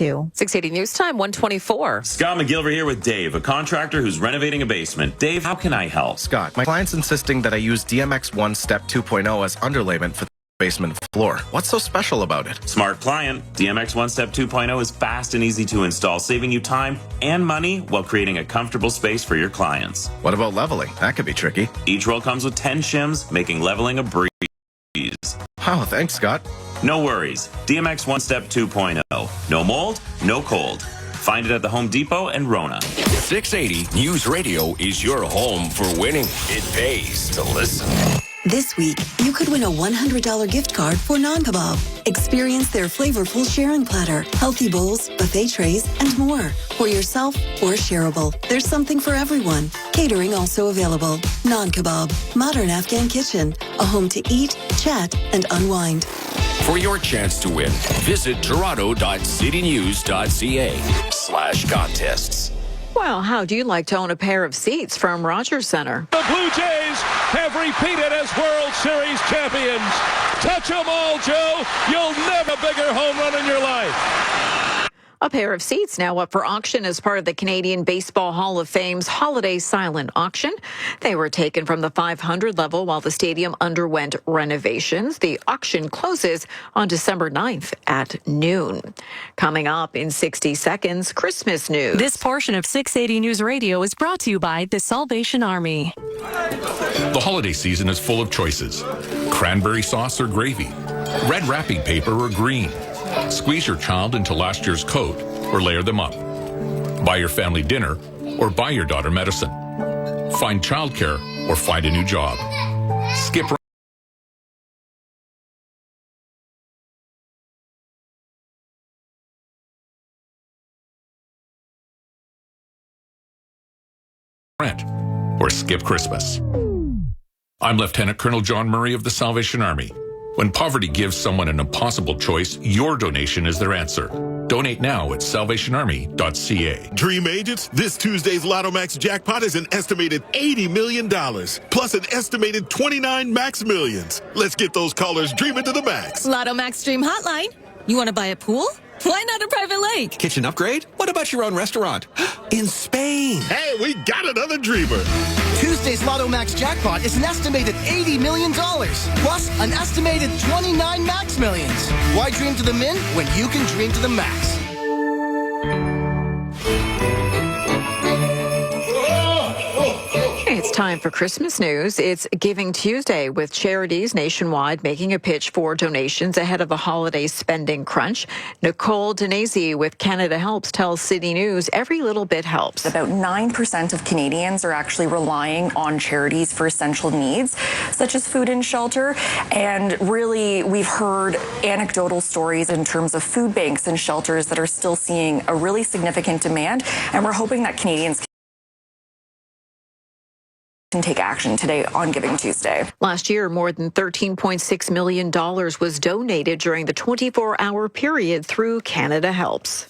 to. 680 News Time, 124. Scott McGilver here with Dave, a contractor who's renovating a basement. Dave, how can I help? Scott, my client's insisting that I use DMX1 Step 2.0 as underlayment for the basement floor. What's so special about it? Smart client. DMX1 Step 2.0 is fast and easy to install, saving you time and money while creating a comfortable space for your clients. What about leveling? That could be tricky. Each roll comes with 10 shims, making leveling a breeze. Oh, thanks, Scott. No worries. DMX1 Step 2.0. No mold, no cold. Find it at the Home Depot and Rona. 680 News Radio is your home for winning. It pays to listen. This week, you could win a $100 gift card for Non Kebab. Experience their flavorful sharing platter, healthy bowls, buffet trays, and more. For yourself or shareable, there's something for everyone. Catering also available. Non Kebab, modern Afghan kitchen, a home to eat, chat, and unwind. For your chance to win, visit toronto.citynews.ca/contests. Well, how do you like to own a pair of seats from Rogers Center? The Blue Jays have repeated as World Series champions. Touch them all, Joe. You'll never have a bigger home run in your life. A pair of seats now up for auction as part of the Canadian Baseball Hall of Fame's holiday silent auction. They were taken from the 500 level while the stadium underwent renovations. The auction closes on December 9th at noon. Coming up in 60 seconds, Christmas news. This portion of 680 News Radio is brought to you by the Salvation Army. The holiday season is full of choices. Cranberry sauce or gravy, red wrapping paper or green. Squeeze your child into last year's coat or layer them up. Buy your family dinner or buy your daughter medicine. Find childcare or find a new job. Skip rent or skip Christmas. I'm Lieutenant Colonel John Murray of the Salvation Army. When poverty gives someone an impossible choice, your donation is their answer. Donate now at salvationarmy.ca. Dream agents, this Tuesday's Lotto Max jackpot is an estimated $80 million, plus an estimated 29 Max Millions. Let's get those callers dreaming to the max. Lotto Max Dream Hotline. You want to buy a pool? Why not a private lake? Kitchen upgrade? What about your own restaurant? In Spain. Hey, we got another dreamer. Tuesday's Lotto Max jackpot is an estimated $80 million, plus an estimated 29 Max Millions. Why dream to the min when you can dream to the max? It's time for Christmas news. It's Giving Tuesday with charities nationwide making a pitch for donations ahead of a holiday spending crunch. Nicole Denese with Canada Helps tells City News every little bit helps. About 9% of Canadians are actually relying on charities for essential needs, such as food and shelter. And really, we've heard anecdotal stories in terms of food banks and shelters that are still seeing a really significant demand. And we're hoping that Canadians can take action today on Giving Tuesday. Last year, more than $13.6 million was donated during the 24-hour period through Canada Helps.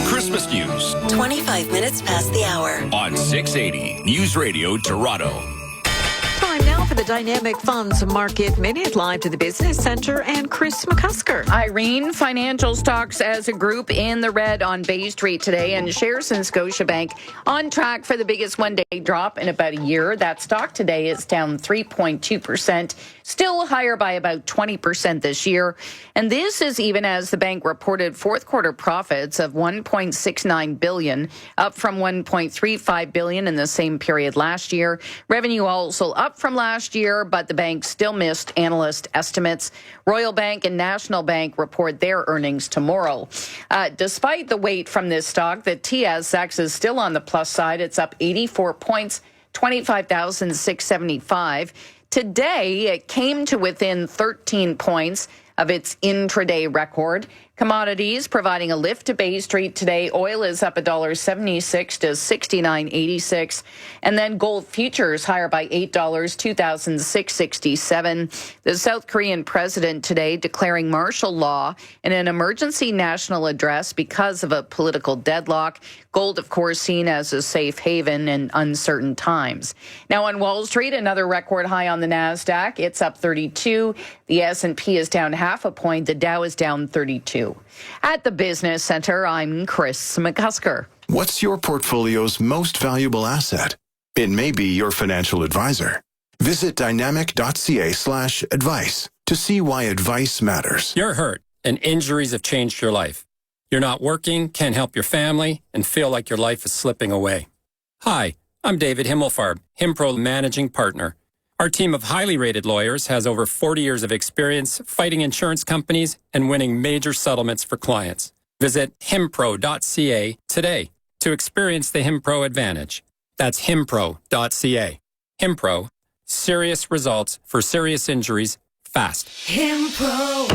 Christmas news. 25 minutes past the hour. On 680 News Radio Toronto. Time now for the Dynamic Funds Market Minute, live to the Business Center, and Chris McCusker. Irene, financial stocks as a group in the red on Bay Street today, and shares in Scotiabank on track for the biggest one-day drop in about a year. That stock today is down 3.2%, still higher by about 20% this year. And this is even as the bank reported fourth quarter profits of $1.69 billion, up from $1.35 billion in the same period last year. Revenue also up from last year, but the bank still missed analyst estimates. Royal Bank and National Bank report their earnings tomorrow. Despite the weight from this stock, the TSX is still on the plus side. It's up 84 points, 25,675. Today, it came to within 13 points of its intraday record. Commodities providing a lift to Bay Street today. Oil is up $1.76 to $69.86. And then gold futures higher by $8, 2,667. The South Korean president today declaring martial law in an emergency national address because of a political deadlock. Gold, of course, seen as a safe haven in uncertain times. Now on Wall Street, another record high on the NASDAQ. It's up 32. The S&P is down half a point. The Dow is down 32. you. At the Business Center, I'm Chris McCusker. What's your portfolio's most valuable asset? It may be your financial advisor. Visit dynamic.ca/advice to see why advice matters. You're hurt and injuries have changed your life. You're not working, can't help your family, and feel like your life is slipping away. Hi, I'm David Himmelfarb, Himpro Managing Partner. Our team of highly rated lawyers has over 40 years of experience fighting insurance companies and winning major settlements for clients. Visit himpro.ca today to experience the Himpro advantage. That's himpro.ca. Himpro, serious results for serious injuries fast. Himpro.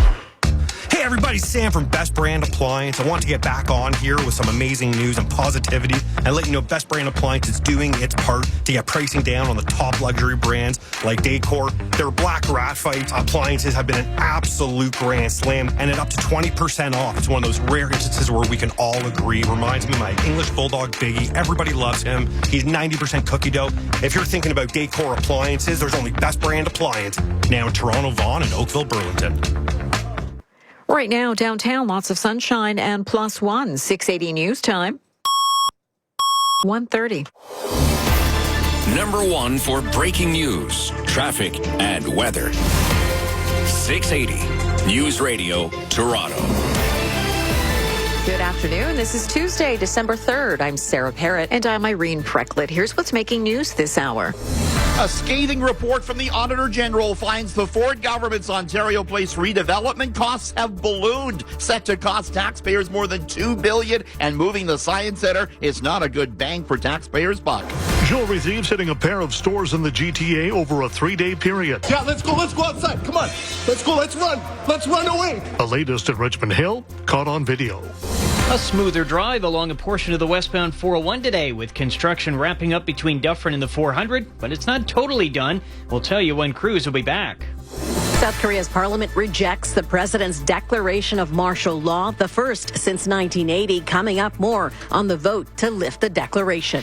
Hey everybody, Sam from Best Brand Appliance. I want to get back on here with some amazing news and positivity and let you know Best Brand Appliance is doing its part to get pricing down on the top luxury brands like Decor. Their Black Graphite appliances have been an absolute grand slam and at up to 20% off. It's one of those rare instances where we can all agree. Reminds me of my English Bulldog Biggie. Everybody loves him. He's 90% cookie dough. If you're thinking about Decor appliances, there's only Best Brand Appliance now in Toronto, Vaughan, and Oakville, Burlington. Right now, downtown, lots of sunshine and +1. 680 news time. 1:30. Number one for breaking news, traffic, and weather. 680 News Radio, Toronto. Good afternoon. This is Tuesday, December 3rd. I'm Sarah Parrott. And I'm Irene Precklett. Here's what's making news this hour. A scathing report from the Auditor General finds the Ford government's Ontario Place redevelopment costs have ballooned, set to cost taxpayers more than $2 billion, and moving the Science Centre is not a good bang for taxpayers' buck. Jewelry thieves hitting a pair of stores in the GTA over a 3-day period. Yeah, let's go outside. Come on. Let's run away. The latest at Richmond Hill, caught on video. A smoother drive along a portion of the westbound 401 today, with construction wrapping up between Dufferin and the 400, but it's not totally done. We'll tell you when crews will be back. South Korea's parliament rejects the president's declaration of martial law, the first since 1980. Coming up, more on the vote to lift the declaration.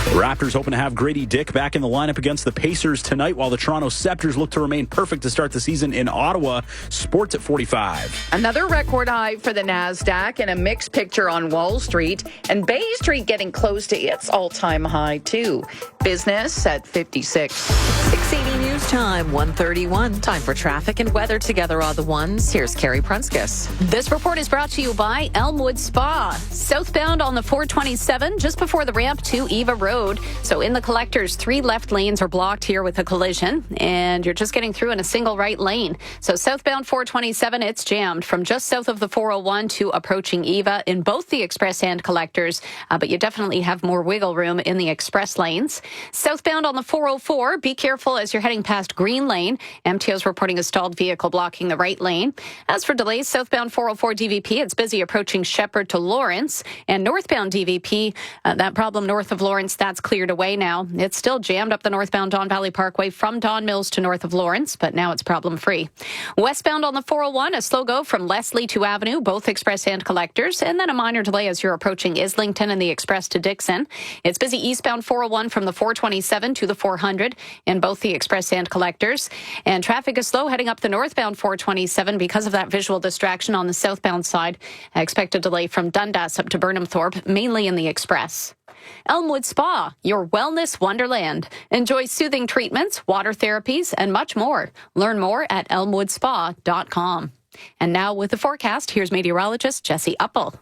The Raptors hoping to have Grady Dick back in the lineup against the Pacers tonight, while the Toronto Scepters look to remain perfect to start the season in Ottawa. Sports at 45. Another record high for the NASDAQ and a mixed picture on Wall Street. And Bay Street getting close to its all-time high, too. Business at 56. 680 news time, 1:31. Time for traffic and weather together on the ones. Here's Carrie Prunskis. This report is brought to you by Elmwood Spa. Southbound on the 427, just before the ramp to Eva Road. So in the collectors, 3 left lanes are blocked here with a collision, and you're just getting through in a single right lane. So southbound 427, it's jammed from just south of the 401 to approaching Eva in both the express and collectors, but you definitely have more wiggle room in the express lanes. Southbound on the 404, be careful as you're heading past Green Lane. MTO's reporting a stalled vehicle blocking the right lane. As for delays, southbound 404 DVP, it's busy approaching Shepherd to Lawrence, and northbound DVP, that problem north of Lawrence, that's cleared away now. It's still jammed up the northbound Don Valley Parkway from Don Mills to north of Lawrence, but now it's problem-free. Westbound on the 401, a slow go from Leslie to Avenue, both express and collectors, and then a minor delay as you're approaching Islington and the express to Dixon. It's busy eastbound 401 from the 427 to the 400 in both the express and collectors. And traffic is slow heading up the northbound 427 because of that visual distraction on the southbound side. I expect a delay from Dundas up to Burnhamthorpe, mainly in the express. Elmwood Spa, your wellness wonderland. Enjoy soothing treatments, water therapies, and much more. Learn more at elmwoodspa.com. And now with the forecast, here's meteorologist Jesse Uppel.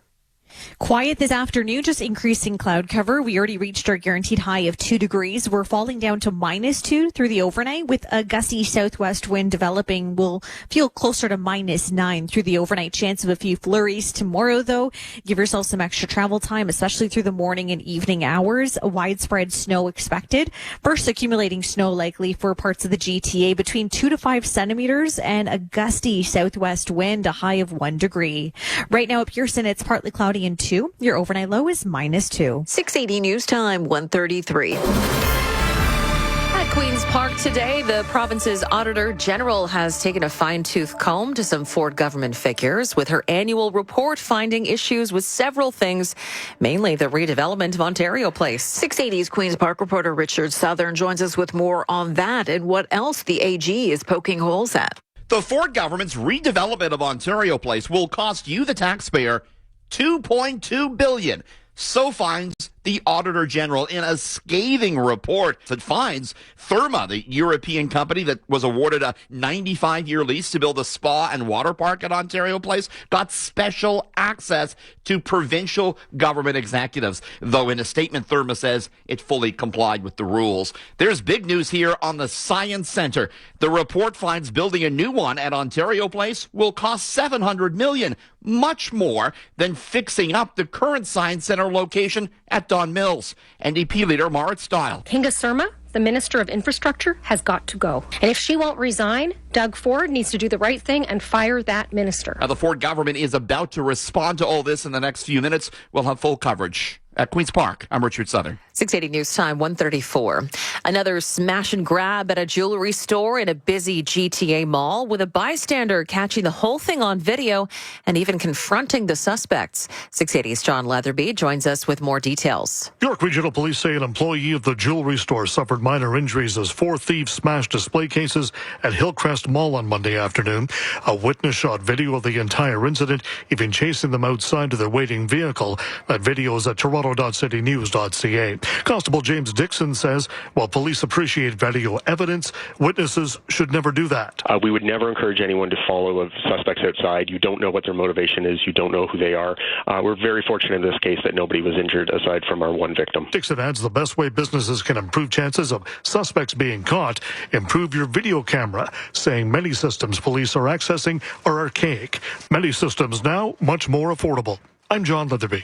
Quiet this afternoon, just increasing cloud cover. We already reached our guaranteed high of 2 degrees. We're falling down to -2 through the overnight with a gusty southwest wind developing. We'll feel closer to -9 through the overnight. Chance of a few flurries tomorrow, though. Give yourself some extra travel time, especially through the morning and evening hours. Widespread snow expected. First accumulating snow likely for parts of the GTA between 2 to 5 centimeters and a gusty southwest wind, a high of 1 degree. Right now at Pearson, it's partly cloudy and 2. Your overnight low is -2. 680 news time, 1:33. At Queen's Park today, the province's Auditor General has taken a fine-tooth comb to some Ford government figures, with her annual report finding issues with several things, mainly the redevelopment of Ontario Place. 680's Queen's Park reporter Richard Southern joins us with more on that and what else the AG is poking holes at. The Ford government's redevelopment of Ontario Place will cost you, the taxpayer, $2.2 billion. So finds the Auditor General in a scathing report that finds Therma, the European company that was awarded a 95-year lease to build a spa and water park at Ontario Place, got special access to provincial government executives. Though in a statement, Therma says it fully complied with the rules. There's big news here on the Science Centre. The report finds building a new one at Ontario Place will cost $700 million, much more than fixing up the current Science Centre location at Don Mills. NDP leader Marit Stiles. Kinga Surma, the Minister of Infrastructure, has got to go. And if she won't resign, Doug Ford needs to do the right thing and fire that minister. Now, the Ford government is about to respond to all this in the next few minutes. We'll have full coverage. At Queen's Park, I'm Richard Southern. 680 News Time, 1:34. Another smash and grab at a jewelry store in a busy GTA mall, with a bystander catching the whole thing on video and even confronting the suspects. 680's John Leatherby joins us with more details. York Regional Police say an employee of the jewelry store suffered minor injuries as 4 thieves smashed display cases at Hillcrest Mall on Monday afternoon. A witness shot video of the entire incident, even chasing them outside to their waiting vehicle. That video is at toronto.citynews.ca. Constable James Dixon says while police appreciate video evidence, witnesses should never do that. We would never encourage anyone to follow suspects outside. You don't know what their motivation is. You don't know who they are. We're very fortunate in this case that nobody was injured aside from our one victim. Dixon adds the best way businesses can improve chances of suspects being caught, improve your video camera, saying many systems police are accessing are archaic. Many systems now much more affordable. I'm John Leatherby.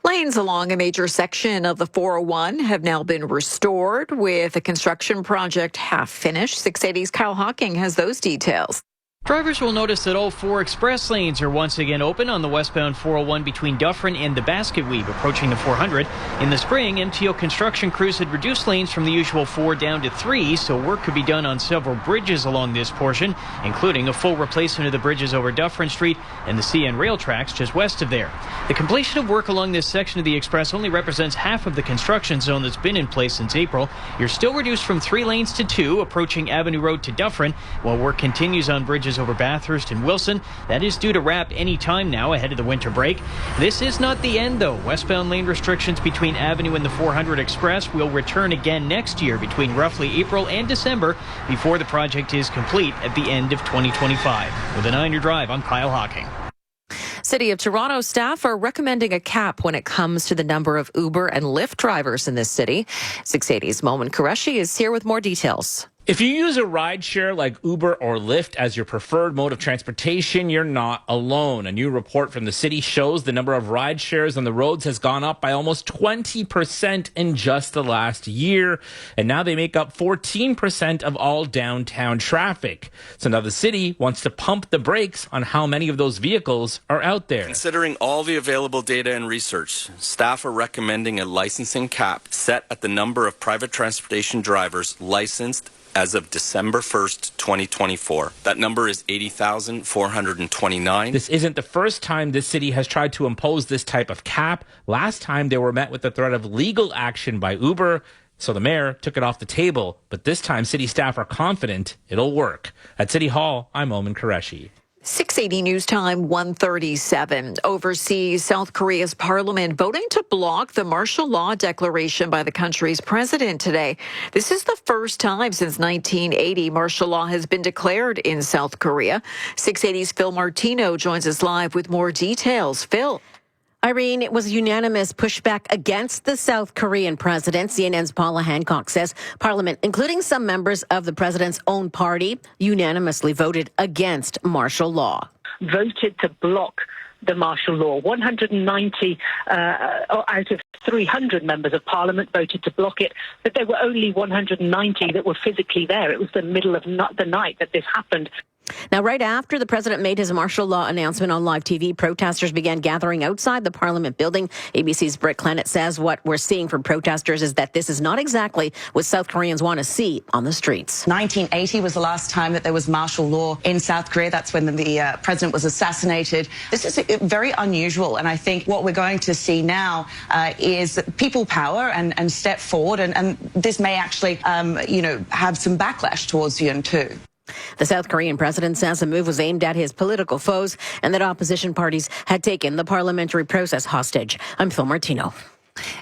Lanes along a major section of the 401 have now been restored, with a construction project half finished. 680's Kyle Hawking has those details. Drivers will notice that all 4 express lanes are once again open on the westbound 401 between Dufferin and the Basket Weave approaching the 400. In the spring, MTO construction crews had reduced lanes from the usual 4 down to 3, so work could be done on several bridges along this portion, including a full replacement of the bridges over Dufferin Street and the CN rail tracks just west of there. The completion of work along this section of the express only represents half of the construction zone that's been in place since April. You're still reduced from 3 lanes to 2 approaching Avenue Road to Dufferin, while work continues on bridges over Bathurst and Wilson. That is due to wrap any time now ahead of the winter break. This is not the end, though. Westbound lane restrictions between Avenue and the 400 Express will return again next year between roughly April and December before the project is complete at the end of 2025. With a 9 Your Drive, I'm Kyle Hawking. City of Toronto staff are recommending a cap when it comes to the number of Uber and Lyft drivers in this city. 680's Momin Qureshi is here with more details. If you use a rideshare like Uber or Lyft as your preferred mode of transportation, you're not alone. A new report from the city shows the number of rideshares on the roads has gone up by almost 20% in just the last year. And now they make up 14% of all downtown traffic. So now the city wants to pump the brakes on how many of those vehicles are out there. Considering all the available data and research, staff are recommending a licensing cap set at the number of private transportation drivers licensed as of December 1st, 2024. That number is 80,429. This isn't the first time this city has tried to impose this type of cap. Last time they were met with the threat of legal action by Uber, so the mayor took it off the table. But this time city staff are confident it'll work. At City Hall, I'm Momin Qureshi. 680 News Time, 1:37. Overseas, South Korea's parliament voting to block the martial law declaration by the country's president today. This is the first time since 1980 martial law has been declared in South Korea. 680's Phil Martino joins us live with more details. Phil. Irene, it was unanimous pushback against the South Korean president. CNN's Paula Hancock says Parliament, including some members of the president's own party, unanimously voted against martial law. Voted to block the martial law. 190 out of 300 members of Parliament voted to block it, but there were only 190 that were physically there. It was the middle of the night that this happened. Now, right after the president made his martial law announcement on live TV, protesters began gathering outside the Parliament building. ABC's Britt Clennett says what we're seeing from protesters is that this is not exactly what South Koreans want to see on the streets. 1980 was the last time that there was martial law in South Korea. That's when the president was assassinated. This is very unusual, and I think what we're going to see now is people power and step forward, and this may actually, have some backlash towards UN too. The South Korean president says the move was aimed at his political foes and that opposition parties had taken the parliamentary process hostage. I'm Phil Martino.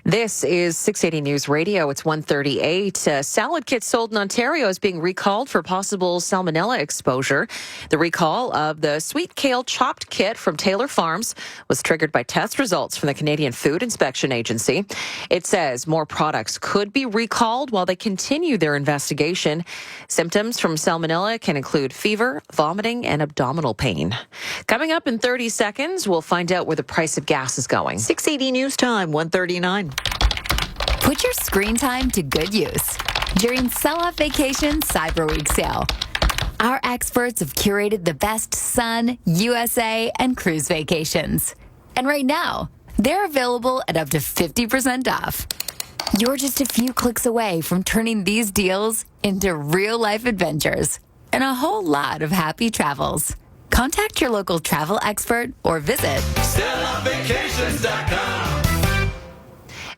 This is 680 News Radio. It's 1:38. A salad kit sold in Ontario is being recalled for possible salmonella exposure. The recall of the sweet kale chopped kit from Taylor Farms was triggered by test results from the Canadian Food Inspection Agency. It says more products could be recalled while they continue their investigation. Symptoms from salmonella can include fever, vomiting, and abdominal pain. Coming up in 30 seconds, we'll find out where the price of gas is going. 680 News Time, 1:39. Put your screen time to good use during Sell-Off Vacation Cyber Week sale. Our experts have curated the best sun, USA, and cruise vacations. And right now, they're available at up to 50% off. You're just a few clicks away from turning these deals into real-life adventures and a whole lot of happy travels. Contact your local travel expert or visit selloffvacations.com.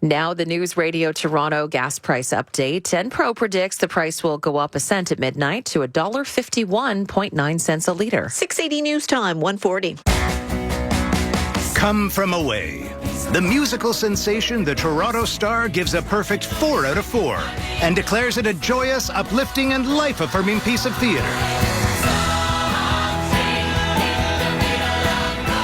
Now the News Radio Toronto gas price update. Enpro predicts the price will go up a cent at midnight to $1.51.9 a liter. 680 News Time, 1:40. Come From Away. The musical sensation The Toronto Star gives a perfect 4 out of 4 and declares it a joyous, uplifting, and life-affirming piece of theater.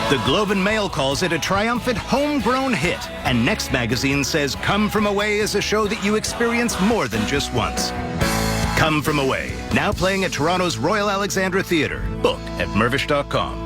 The Globe and Mail calls it a triumphant homegrown hit, and Next Magazine says Come From Away is a show that you experience more than just once. Come From Away, now playing at Toronto's Royal Alexandra Theatre. Book at mervish.com.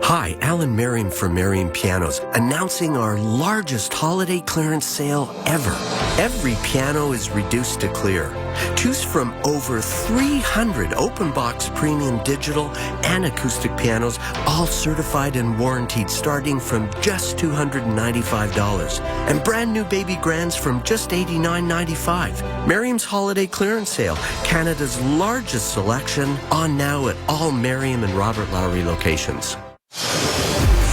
Hi, Alan Merriam from Merriam Pianos, announcing our largest holiday clearance sale ever. Every piano is reduced to clear. Choose from over 300 open box premium digital and acoustic pianos, all certified and warranted, starting from just $295. And brand new baby grands from just $89.95. Merriam's holiday clearance sale, Canada's largest selection, on now at all Merriam and Robert Lowry locations.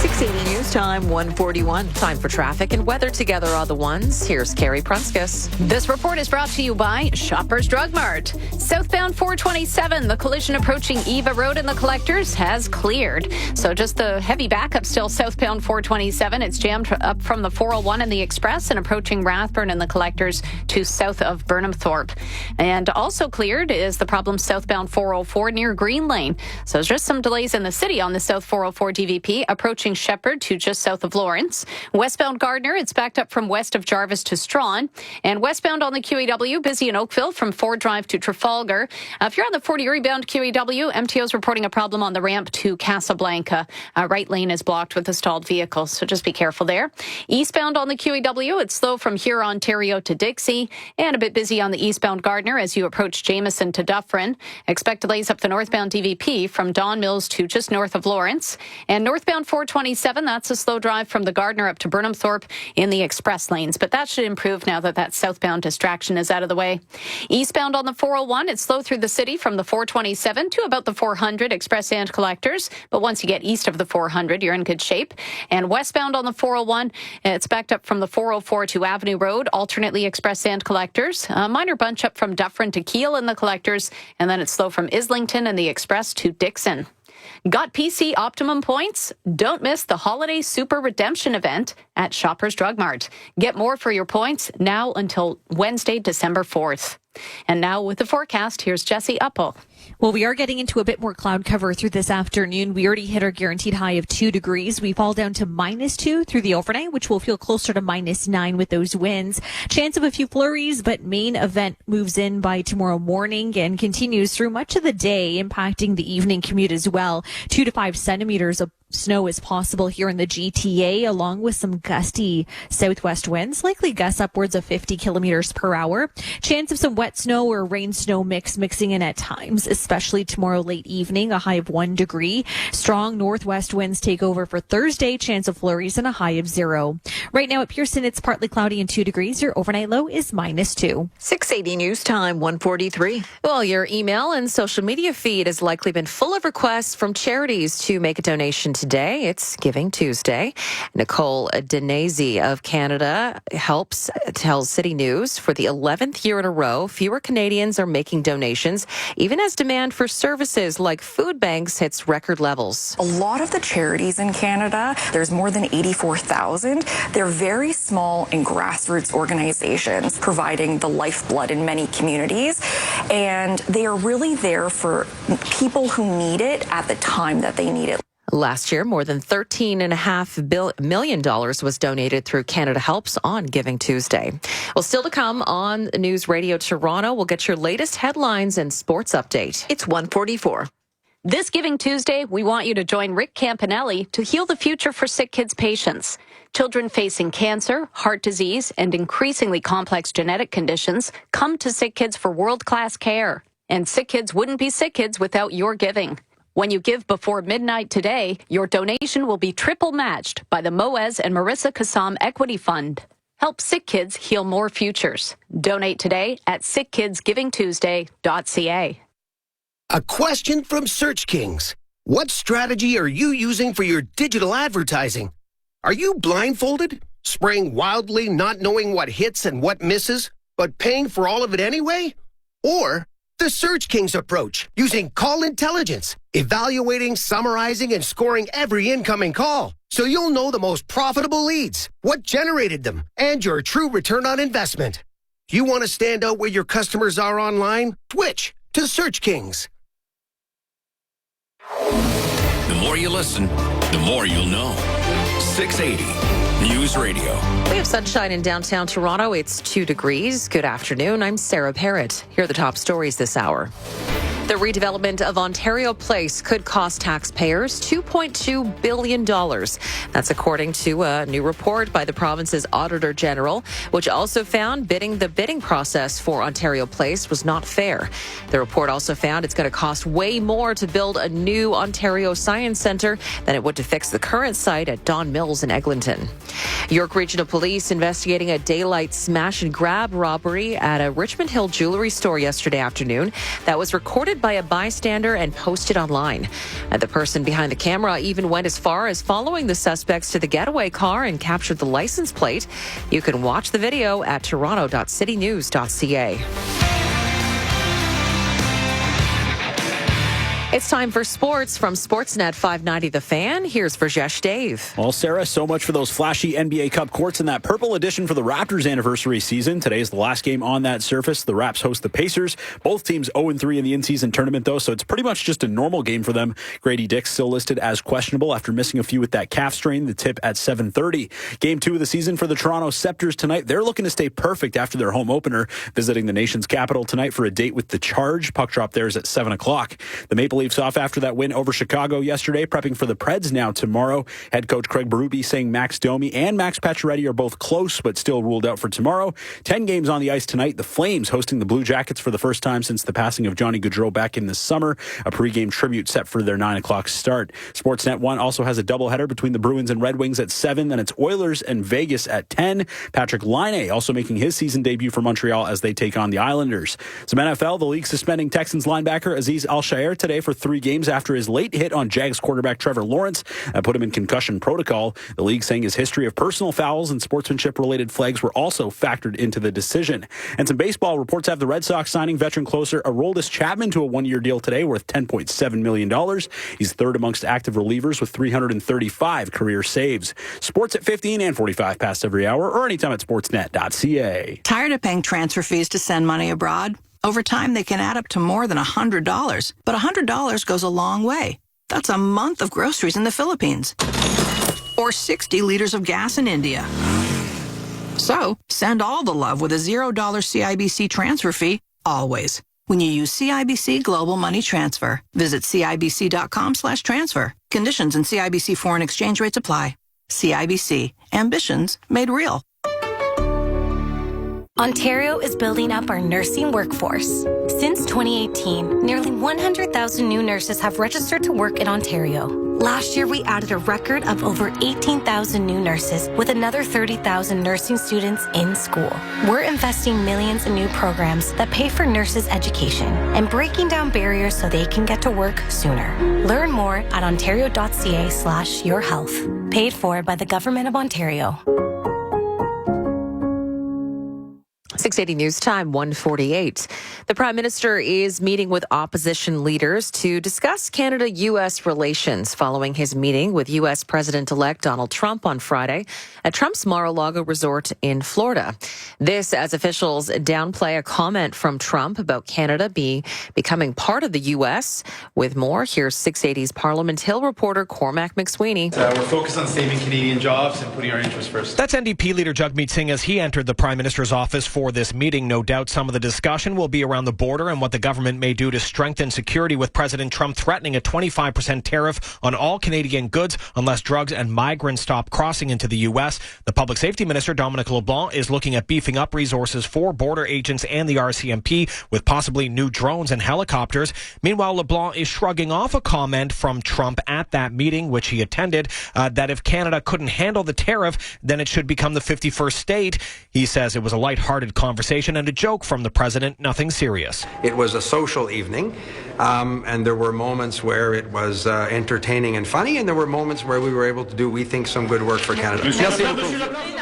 680 News Time, 1:41. Time for traffic and weather together on the ones. Here's Carrie Prunskis. This report is brought to you by Shoppers Drug Mart. Southbound 427, the collision approaching Eva Road and the Collectors has cleared. So just the heavy backup still southbound 427. It's jammed up from the 401 and the Express and approaching Rathburn and the Collectors to south of Burnhamthorpe. And also cleared is the problem southbound 404 near Green Lane. So there's just some delays in the city on the South 404 DVP approaching Shepherd to just south of Lawrence. Westbound Gardner, it's backed up from west of Jarvis to Strawn. And westbound on the QEW, busy in Oakville from Ford Drive to Trafalgar. If you're on the 40 rebound QEW, MTO's reporting a problem on the ramp to Casablanca. Right lane is blocked with a stalled vehicle, so just be careful there. Eastbound on the QEW, it's slow from Huron, Ontario to Dixie, and a bit busy on the eastbound Gardner as you approach Jameson to Dufferin. Expect delays up the northbound DVP from Don Mills to just north of Lawrence. And northbound 427, that's a slow drive from the Gardner up to Burnhamthorpe in the express lanes, but that should improve now that southbound distraction is out of the way. Eastbound on the 401, it's slow through the city from the 427 to about the 400 Express and Collectors, but once you get east of the 400, you're in good shape. And westbound on the 401, it's backed up from the 404 to Avenue Road, alternately Express and Collectors. A minor bunch up from Dufferin to Keele in the Collectors, and then it's slow from Islington and the Express to Dixon. Got PC Optimum points? Don't miss the Holiday Super Redemption event at Shoppers Drug Mart. Get more for your points now until Wednesday, December 4th. And now with the forecast, here's Jesse Uppel. Well, we are getting into a bit more cloud cover through this afternoon. We already hit our guaranteed high of 2 degrees. We fall down to -2 through the overnight, which will feel closer to -9 with those winds. Chance of a few flurries, but main event moves in by tomorrow morning and continues through much of the day, impacting the evening commute as well. 2 to 5 centimeters of snow is possible here in the GTA, along with some gusty southwest winds, likely gusts upwards of 50 kilometers per hour. Chance of some wet snow or rain snow mixing in at times, especially tomorrow late evening, a high of 1 degree. Strong northwest winds take over for Thursday, chance of flurries and a high of 0. Right now at Pearson, it's partly cloudy and 2 degrees. Your overnight low is -2. 680 News Time, 1:43. Well, your email and social media feed has likely been full of requests from charities to make a donation today. It's Giving Tuesday. Nicole Denese of Canada tells City News for the 11th year in a row, fewer Canadians are making donations, even as demand for services like food banks hits record levels. A lot of the charities in Canada, there's more than 84,000. They're very small and grassroots organizations providing the lifeblood in many communities. And they are really there for people who need it at the time that they need it. Last year, more than $13.5 million was donated through Canada Helps on Giving Tuesday. Well, still to come on News Radio Toronto, we'll get your latest headlines and sports update. It's 1:44. This Giving Tuesday, we want you to join Rick Campanelli to heal the future for sick kids' patients. Children facing cancer, heart disease, and increasingly complex genetic conditions come to Sick Kids for world-class care. And Sick Kids wouldn't be Sick Kids without your giving. When you give before midnight today, your donation will be triple matched by the Moez and Marissa Kassam Equity Fund. Help sick kids heal more futures. Donate today at sickkidsgivingtuesday.ca. A question from Search Kings. What strategy are you using for your digital advertising? Are you blindfolded, spraying wildly, not knowing what hits and what misses, but paying for all of it anyway? Or the Search Kings approach, using call intelligence, evaluating, summarizing, and scoring every incoming call, so you'll know the most profitable leads, what generated them, and your true return on investment. You want to stand out where your customers are online? Switch to Search Kings. The more you listen, the more you'll know. 680 News Radio. We have sunshine in downtown Toronto. It's 2 degrees. Good afternoon. I'm Sarah Parrott. Here are the top stories this hour. The redevelopment of Ontario Place could cost taxpayers $2.2 billion. That's according to a new report by the province's Auditor General, which also found the bidding process for Ontario Place was not fair. The report also found it's going to cost way more to build a new Ontario Science Centre than it would to fix the current site at Don Mills in Eglinton. York Regional Police investigating a daylight smash and grab robbery at a Richmond Hill jewelry store yesterday afternoon that was recorded by a bystander and posted online. The person behind the camera even went as far as following the suspects to the getaway car and captured the license plate. You can watch the video at toronto.citynews.ca. It's time for sports from Sportsnet 590 The Fan. Here's Verjesh Dave. Well, Sarah, so much for those flashy NBA Cup courts in that purple edition for the Raptors anniversary season. Today is the last game on that surface. The Raps host the Pacers. Both teams 0-3 in the in-season tournament, though, so it's pretty much just a normal game for them. Grady Dick's still listed as questionable after missing a few with that calf strain. The tip at 7:30. Game 2 of the season for the Toronto Scepters tonight. They're looking to stay perfect after their home opener, visiting the nation's capital tonight for a date with the Charge. Puck drop there is at 7 o'clock. The Maple Leafs off after that win over Chicago yesterday, prepping for the Preds now tomorrow. Head coach Craig Berube saying Max Domi and Max Pacioretty are both close but still ruled out for tomorrow. 10 games on the ice tonight. The Flames hosting the Blue Jackets for the first time since the passing of Johnny Gaudreau back in the summer. A pregame tribute set for their 9 o'clock start. Sportsnet 1 also has a doubleheader between the Bruins and Red Wings at 7. Then it's Oilers and Vegas at 10. Patrick Laine also making his season debut for Montreal as they take on the Islanders. Some NFL, the league suspending Texans linebacker Azeez Al-Shaair today for 3 games after his late hit on Jags quarterback Trevor Lawrence. That put him in concussion protocol. The league saying his history of personal fouls and sportsmanship-related flags were also factored into the decision. And some baseball reports have the Red Sox signing veteran closer Aroldis Chapman to a 1-year deal today worth $10.7 million. He's third amongst active relievers with 335 career saves. Sports at 15 and 45 past every hour or anytime at sportsnet.ca. Tired of paying transfer fees to send money abroad? Over time, they can add up to more than $100. But $100 goes a long way. That's a month of groceries in the Philippines. Or 60 liters of gas in India. So, send all the love with a $0 CIBC transfer fee, always. When you use CIBC Global Money Transfer, visit CIBC.com/transfer. Conditions and CIBC foreign exchange rates apply. CIBC. Ambitions made real. Ontario is building up our nursing workforce. Since 2018, nearly 100,000 new nurses have registered to work in Ontario. Last year, we added a record of over 18,000 new nurses with another 30,000 nursing students in school. We're investing millions in new programs that pay for nurses' education and breaking down barriers so they can get to work sooner. Learn more at ontario.ca/yourhealth. Paid for by the Government of Ontario. 680 News Time, 1:48. The Prime Minister is meeting with opposition leaders to discuss Canada-U.S. relations following his meeting with U.S. President-elect Donald Trump on Friday at Trump's Mar-a-Lago resort in Florida. This as officials downplay a comment from Trump about Canada becoming part of the U.S. With more, here's 680's Parliament Hill reporter Cormac McSweeney. We're focused on saving Canadian jobs and putting our interests first. That's NDP leader Jagmeet Singh as he entered the Prime Minister's office for this meeting. No doubt some of the discussion will be around the border and what the government may do to strengthen security, with President Trump threatening a 25% tariff on all Canadian goods unless drugs and migrants stop crossing into the U.S. The Public Safety Minister, Dominic LeBlanc, is looking at beefing up resources for border agents and the RCMP with possibly new drones and helicopters. Meanwhile, LeBlanc is shrugging off a comment from Trump at that meeting, which he attended, that if Canada couldn't handle the tariff, then it should become the 51st state. He says it was a lighthearted conversation and a joke from the president, nothing serious. It was a social evening, and there were moments where it was entertaining and funny, and there were moments where we were able to do, we think, some good work for Canada.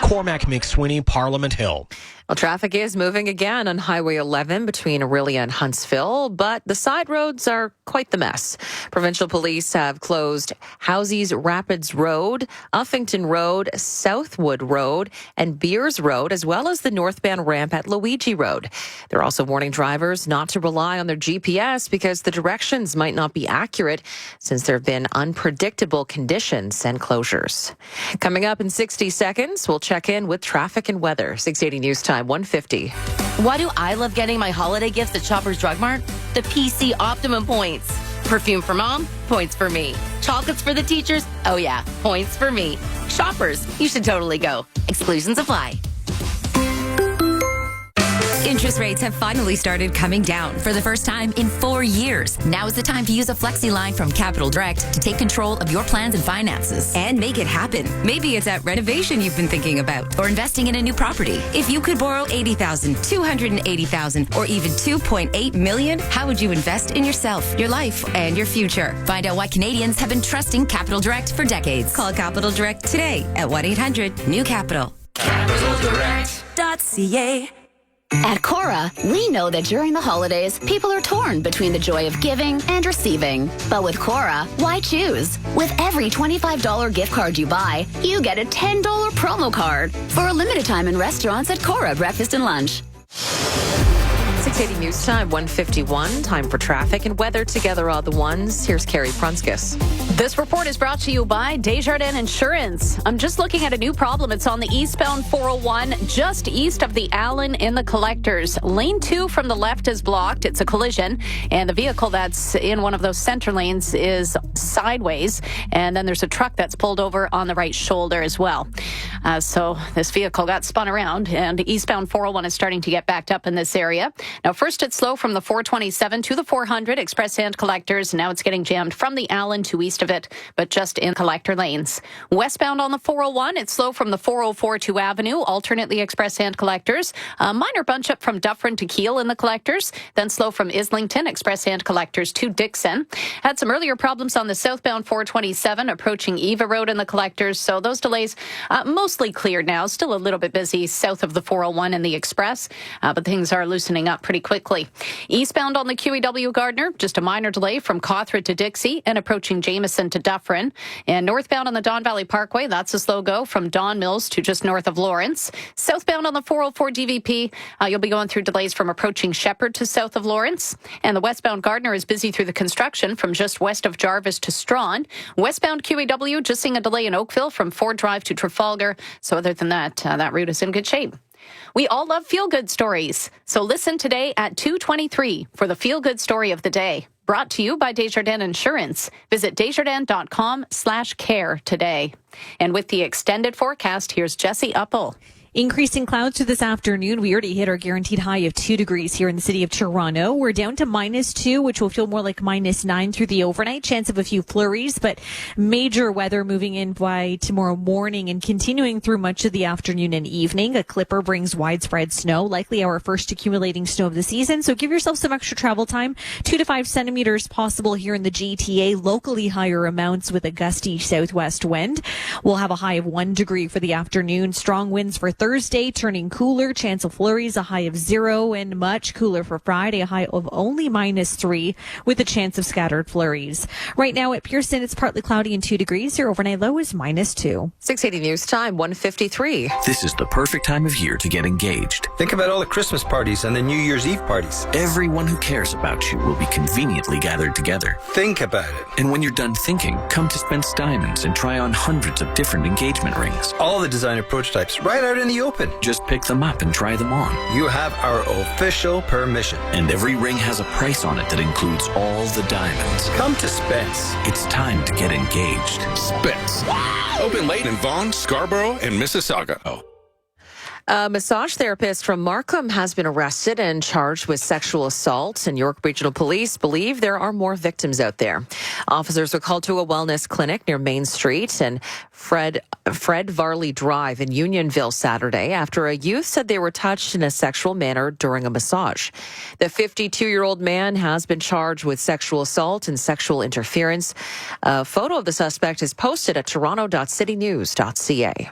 Cormac McSweeney, Parliament Hill. Well, traffic is moving again on Highway 11 between Orillia and Huntsville, but the side roads are quite the mess. Provincial police have closed Housies Rapids Road, Uffington Road, Southwood Road, and Beers Road, as well as the northbound ramp at Luigi Road. They're also warning drivers not to rely on their GPS because the directions might not be accurate since there have been unpredictable conditions and closures. Coming up in 60 seconds, we'll check in with traffic and weather. 680 News Time. 150. Why do I love getting my holiday gifts at Shoppers Drug Mart? The PC Optimum points. Perfume for mom? Points for me. Chocolates for the teachers? Oh yeah, points for me. Shoppers, you should totally go. Exclusions apply. Interest rates have finally started coming down for the first time in 4 years. Now is the time to use a Flexi line from Capital Direct to take control of your plans and finances and make it happen. Maybe it's that renovation you've been thinking about or investing in a new property. If you could borrow $80,000, $280,000, or even $2.8 million, how would you invest in yourself, your life, and your future? Find out why Canadians have been trusting Capital Direct for decades. Call Capital Direct today at 1-800-NEW-CAPITAL. CapitalDirect.ca. At Cora, we know that during the holidays, people are torn between the joy of giving and receiving. But with Cora, why choose? With every $25 gift card you buy, you get a $10 promo card for a limited time in restaurants at Cora Breakfast and Lunch. 680 News Time, 151. Time for traffic and weather together all the ones. Here's Carrie Prunskis. This report is brought to you by Desjardins Insurance. I'm just looking at a new problem. It's on the eastbound 401, just east of the Allen in the Collectors. Lane 2 from the left is blocked. It's a collision, and the vehicle that's in one of those center lanes is sideways, and then there's a truck that's pulled over on the right shoulder as well. So this vehicle got spun around, and eastbound 401 is starting to get backed up in this area. Now, first it's slow from the 427 to the 400 Express and Collectors. Now it's getting jammed from the Allen to east of it, but just in collector lanes. Westbound on the 401, it's slow from the 404 to Avenue, alternately Express and Collectors. A minor bunch up from Dufferin to Keele in the Collectors, then slow from Islington, Express and Collectors to Dixon. Had some earlier problems on the southbound 427 approaching Eva Road in the Collectors, so those delays mostly cleared now. Still a little bit busy south of the 401 and the Express, but things are loosening up pretty quickly. Eastbound on the QEW Gardner, just a minor delay from Cawthra to Dixie and approaching Jameson to Dufferin. And northbound on the Don Valley Parkway, that's a slow go from Don Mills to just north of Lawrence. Southbound on the 404 DVP, you'll be going through delays from approaching Shepherd to south of Lawrence. And the westbound Gardner is busy through the construction from just west of Jarvis to Strawn. Westbound QEW, just seeing a delay in Oakville from Ford Drive to Trafalgar. So other than that, that route is in good shape. We all love feel-good stories. So listen today at 2:23 for the feel-good story of the day. Brought to you by Desjardins Insurance. Visit desjardins.com/care today. And with the extended forecast, here's Jesse Uppel. Increasing clouds to this afternoon. We already hit our guaranteed high of 2 degrees here in the city of Toronto. We're down to -2, which will feel more like -9 through the overnight. Chance of a few flurries, but major weather moving in by tomorrow morning and continuing through much of the afternoon and evening. A clipper brings widespread snow, likely our first accumulating snow of the season. So give yourself some extra travel time. 2 to 5 centimeters possible here in the GTA. Locally higher amounts with a gusty southwest wind. We'll have a high of 1 degree for the afternoon. Strong winds for Thursday, turning cooler. Chance of flurries, a high of 0, and much cooler for Friday, a high of only -3 with a chance of scattered flurries. Right now at Pearson, it's partly cloudy and 2 degrees. Your overnight low is -2. 680 News Time, 1:53. This is the perfect time of year to get engaged. Think about all the Christmas parties and the New Year's Eve parties. Everyone who cares about you will be conveniently gathered together. Think about it. And when you're done thinking, come to Spence Diamonds and try on hundreds of different engagement rings. All the designer prototypes right out in the open. Just pick them up and try them on. You have our official permission. And every ring has a price on it that includes all the diamonds. Come to Spence. It's time to get engaged. Spence. Open late in Vaughan, Scarborough, and Mississauga. A massage therapist from Markham has been arrested and charged with sexual assault, and York Regional Police believe there are more victims out there. Officers were called to a wellness clinic near Main Street and Fred Varley Drive in Unionville Saturday after a youth said they were touched in a sexual manner during a massage. The 52-year-old man has been charged with sexual assault and sexual interference. A photo of the suspect is posted at toronto.citynews.ca.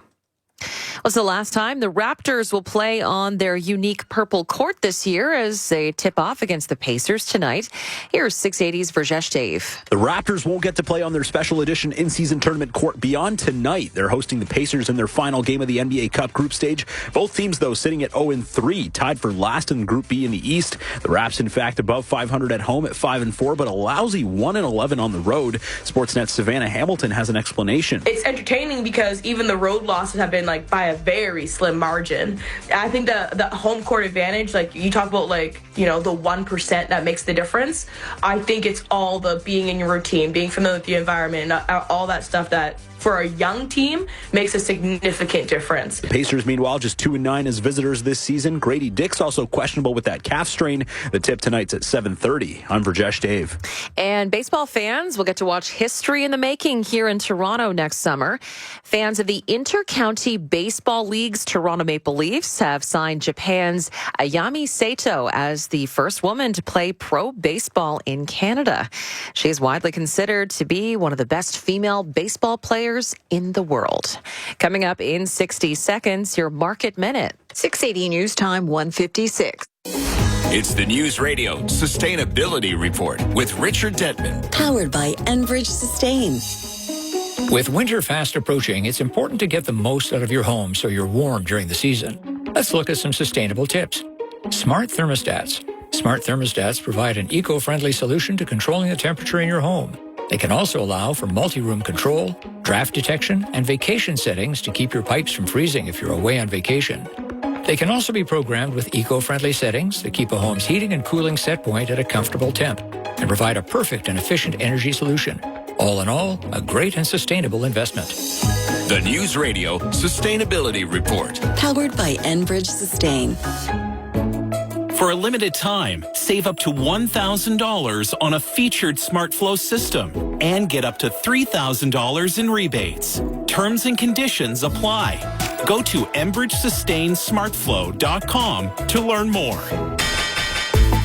Was the last time the Raptors will play on their unique purple court this year as they tip off against the Pacers tonight. Here's 680's Verjesh Dave. The Raptors won't get to play on their special edition in-season tournament court beyond tonight. They're hosting the Pacers in their final game of the NBA Cup group stage. Both teams, though, sitting at 0-3, tied for last in Group B in the East. The Raps, in fact, above 500 at home at 5-4, but a lousy 1-11 on the road. Sportsnet's Savannah Hamilton has an explanation. It's entertaining because even the road losses have been by a very slim margin. I think the home court advantage, you talk about the 1% that makes the difference. I think it's all the being in your routine, being familiar with the environment, all that stuff that for a young team makes a significant difference. The Pacers, meanwhile, just 2-9 as visitors this season. Grady Dick's also questionable with that calf strain. The tip tonight's at 7:30. I'm Verjesh Dave. And baseball fans will get to watch history in the making here in Toronto next summer. Fans of the Inter-County Baseball League's Toronto Maple Leafs have signed Japan's Ayami Sato as the first woman to play pro baseball in Canada. She is widely considered to be one of the best female baseball players in the world. Coming up in 60 seconds, your Market Minute. 680 News Time, 1:56. It's the News Radio Sustainability Report with Richard Detman. Powered by Enbridge Sustain. With winter fast approaching, it's important to get the most out of your home so you're warm during the season. Let's look at some sustainable tips. Smart thermostats. Smart thermostats provide an eco-friendly solution to controlling the temperature in your home. They can also allow for multi-room control, draft detection, and vacation settings to keep your pipes from freezing if you're away on vacation. They can also be programmed with eco-friendly settings that keep a home's heating and cooling set point at a comfortable temp and provide a perfect and efficient energy solution. All in all, a great and sustainable investment. The News Radio Sustainability Report. Powered by Enbridge Sustain. For a limited time, save up to $1,000 on a featured SmartFlow system and get up to $3,000 in rebates. Terms and conditions apply. Go to EnbridgeSustainSmartFlow.com to learn more.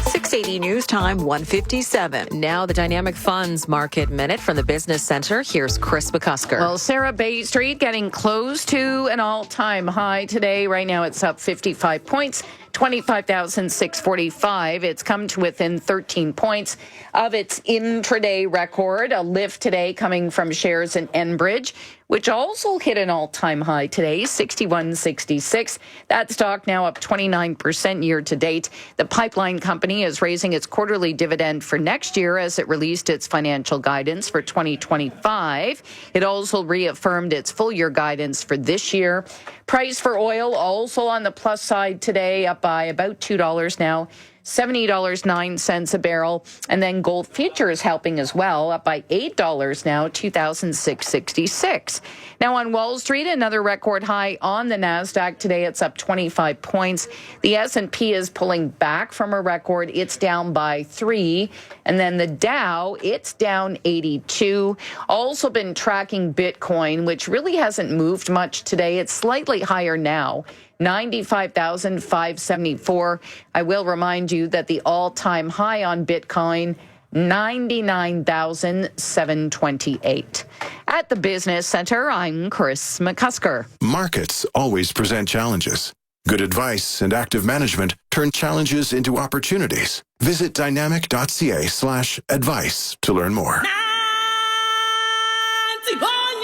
680 News Time, 1:57. Now the Dynamic Funds Market Minute from the Business Center. Here's Chris McCusker. Well, Sarah Bay Street getting close to an all-time high today. Right now it's up 55 points. 25,645. It's come to within 13 points of its intraday record. A lift today coming from shares in Enbridge, which also hit an all-time high today, 61.66. That stock now up 29% year to date. The pipeline company is raising its quarterly dividend for next year as it released its financial guidance for 2025. It also reaffirmed its full-year guidance for this year. Price for oil also on the plus side today, up by about $2 now. $70.09 a barrel. And then gold futures helping as well, up by $8 now, $2,666. Now on Wall Street, another record high on the NASDAQ today. It's up 25 points. The S&P is pulling back from a record. It's down by 3. And then the Dow, it's down 82. Also been tracking Bitcoin, which really hasn't moved much today. It's slightly higher now. 95,574. I will remind you that the all-time high on Bitcoin, $99,728. At the Business Center, I'm Chris McCusker. Markets always present challenges. Good advice and active management turn challenges into opportunities. Visit dynamic.ca/advice to learn more.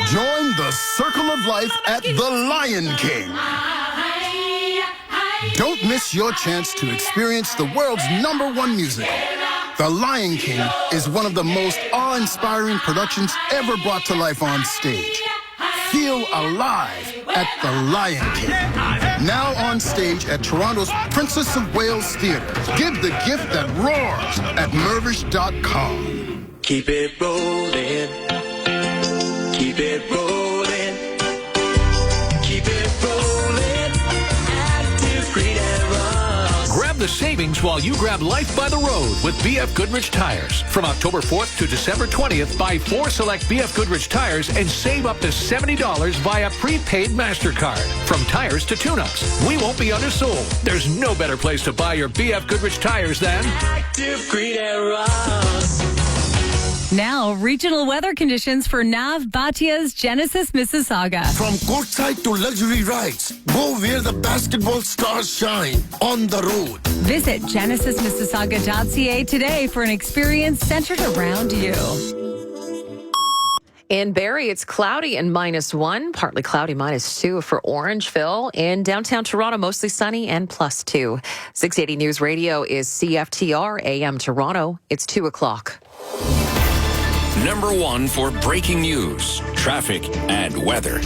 Join the circle of life at the Lion King. Don't miss your chance to experience the world's #1 musical. The Lion King is one of the most awe-inspiring productions ever brought to life on stage. Feel alive at the Lion King. Now on stage at Toronto's Princess of Wales Theatre. Give the gift that roars at Mervish.com. Keep it rolling. Keep it rolling. Keep it rolling. Active Green and Ross. Grab the savings while you grab life by the road with BF Goodrich Tires. From October 4th to December 20th, buy 4 select BF Goodrich tires and save up to $70 via prepaid MasterCard. From tires to tune-ups, we won't be undersold. There's no better place to buy your BF Goodrich tires than Active Green and Ross. Now, regional weather conditions for Nav Bhatia's Genesis Mississauga. From courtside to luxury rides, go where the basketball stars shine, on the road. Visit genesismississauga.ca today for an experience centered around you. In Barrie, it's cloudy and -1, partly cloudy -2 for Orangeville. In downtown Toronto, mostly sunny and +2. 680 News Radio is CFTR AM Toronto. It's 2 o'clock. Number 1 for breaking news, traffic, and weather.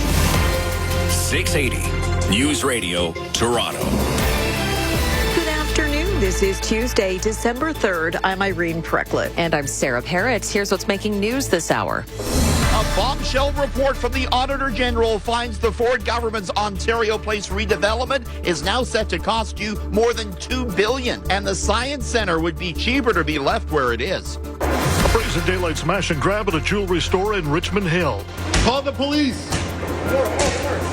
680 News Radio, Toronto. Good afternoon. This is Tuesday, December 3rd. I'm Irene Precklett. And I'm Sarah Parrott. Here's what's making news this hour. A bombshell report from the Auditor General finds the Ford government's Ontario Place redevelopment is now set to cost you more than $2 billion. And the Science Centre would be cheaper to be left where it is. A brazen daylight smash and grab at a jewelry store in Richmond Hill. Call the police.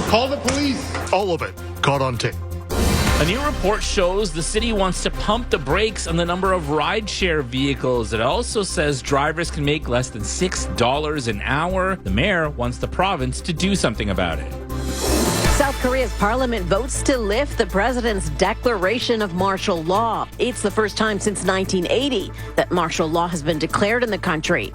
Call the police. All of it caught on tape. A new report shows the city wants to pump the brakes on the number of rideshare vehicles. It also says drivers can make less than $6 an hour. The mayor wants the province to do something about it. South Korea's parliament votes to lift the president's declaration of martial law. It's the first time since 1980 that martial law has been declared in the country.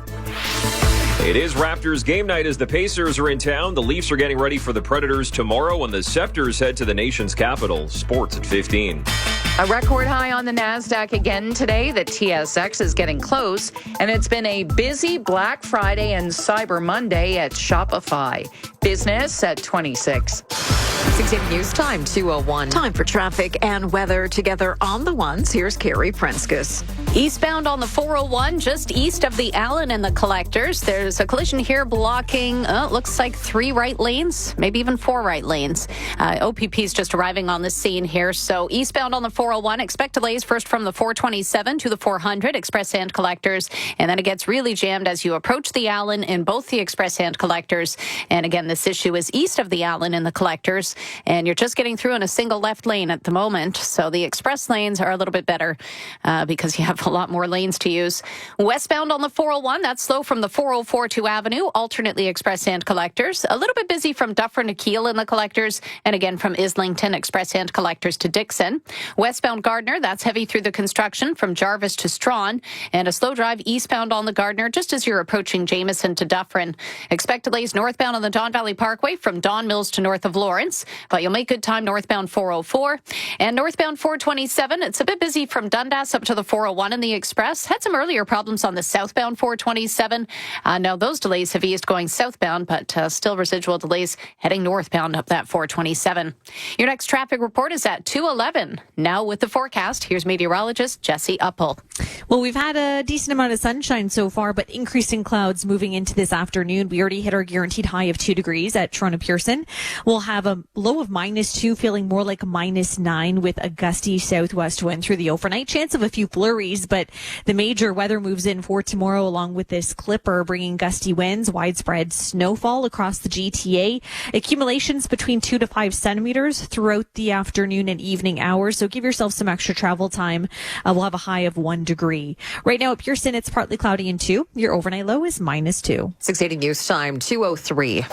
It is Raptors game night as the Pacers are in town. The Leafs are getting ready for the Predators tomorrow, and the Scepters head to the nation's capital. Sports at 15. A record high on the NASDAQ again today. The TSX is getting close, and it's been a busy Black Friday and Cyber Monday at Shopify. Business at 26. 680 News Time, 2:01. Time for traffic and weather together on the ones. Here's Carrie Prenskus. Eastbound on the 401, just east of the Allen and the Collectors. There's a collision here blocking, looks like 3 right lanes, maybe even 4 right lanes. OPP is just arriving on the scene here. So eastbound on the 401, expect delays first from the 427 to the 400 Express Hand Collectors. And then it gets really jammed as you approach the Allen in both the Express Hand Collectors. And again, this issue is east of the Allen and the Collectors. And you're just getting through in a single left lane at the moment. So the express lanes are a little bit better because you have a lot more lanes to use. Westbound on the 401, that's slow from the 404 to Avenue, alternately Express Hand Collectors. A little bit busy from Dufferin to Keele in the Collectors, and again from Islington, Express Hand Collectors to Dixon. Westbound Gardner, that's heavy through the construction from Jarvis to Strawn, and a slow drive eastbound on the Gardner just as you're approaching Jameson to Dufferin. Expect delays northbound on the Don Valley Parkway from Don Mills to north of Lawrence, but you'll make good time northbound 404. And northbound 427, it's a bit busy from Dundas up to the 401 in the Express. Had some earlier problems on the southbound 427. Now those delays have eased going southbound, but still residual delays heading northbound up that 427. Your next traffic report is at 2:11. Now with the forecast, here's meteorologist Jesse Uppel. Well, we've had a decent amount of sunshine so far, but increasing clouds moving into this afternoon. We already hit our guaranteed high of 2 degrees at Toronto Pearson. We'll have a low of -2, feeling more like -9 with a gusty southwest wind through the overnight. Chance of a few flurries, but the major weather moves in for tomorrow along with this clipper, bringing gusty winds, widespread snowfall across the GTA, accumulations between 2 to 5 centimeters throughout the afternoon and evening hours. So give yourself some extra travel time. We'll have a high of 1 degree. Right now at Pearson, it's partly cloudy and 2. Your overnight low is -2. 6:80 news time, 2:03.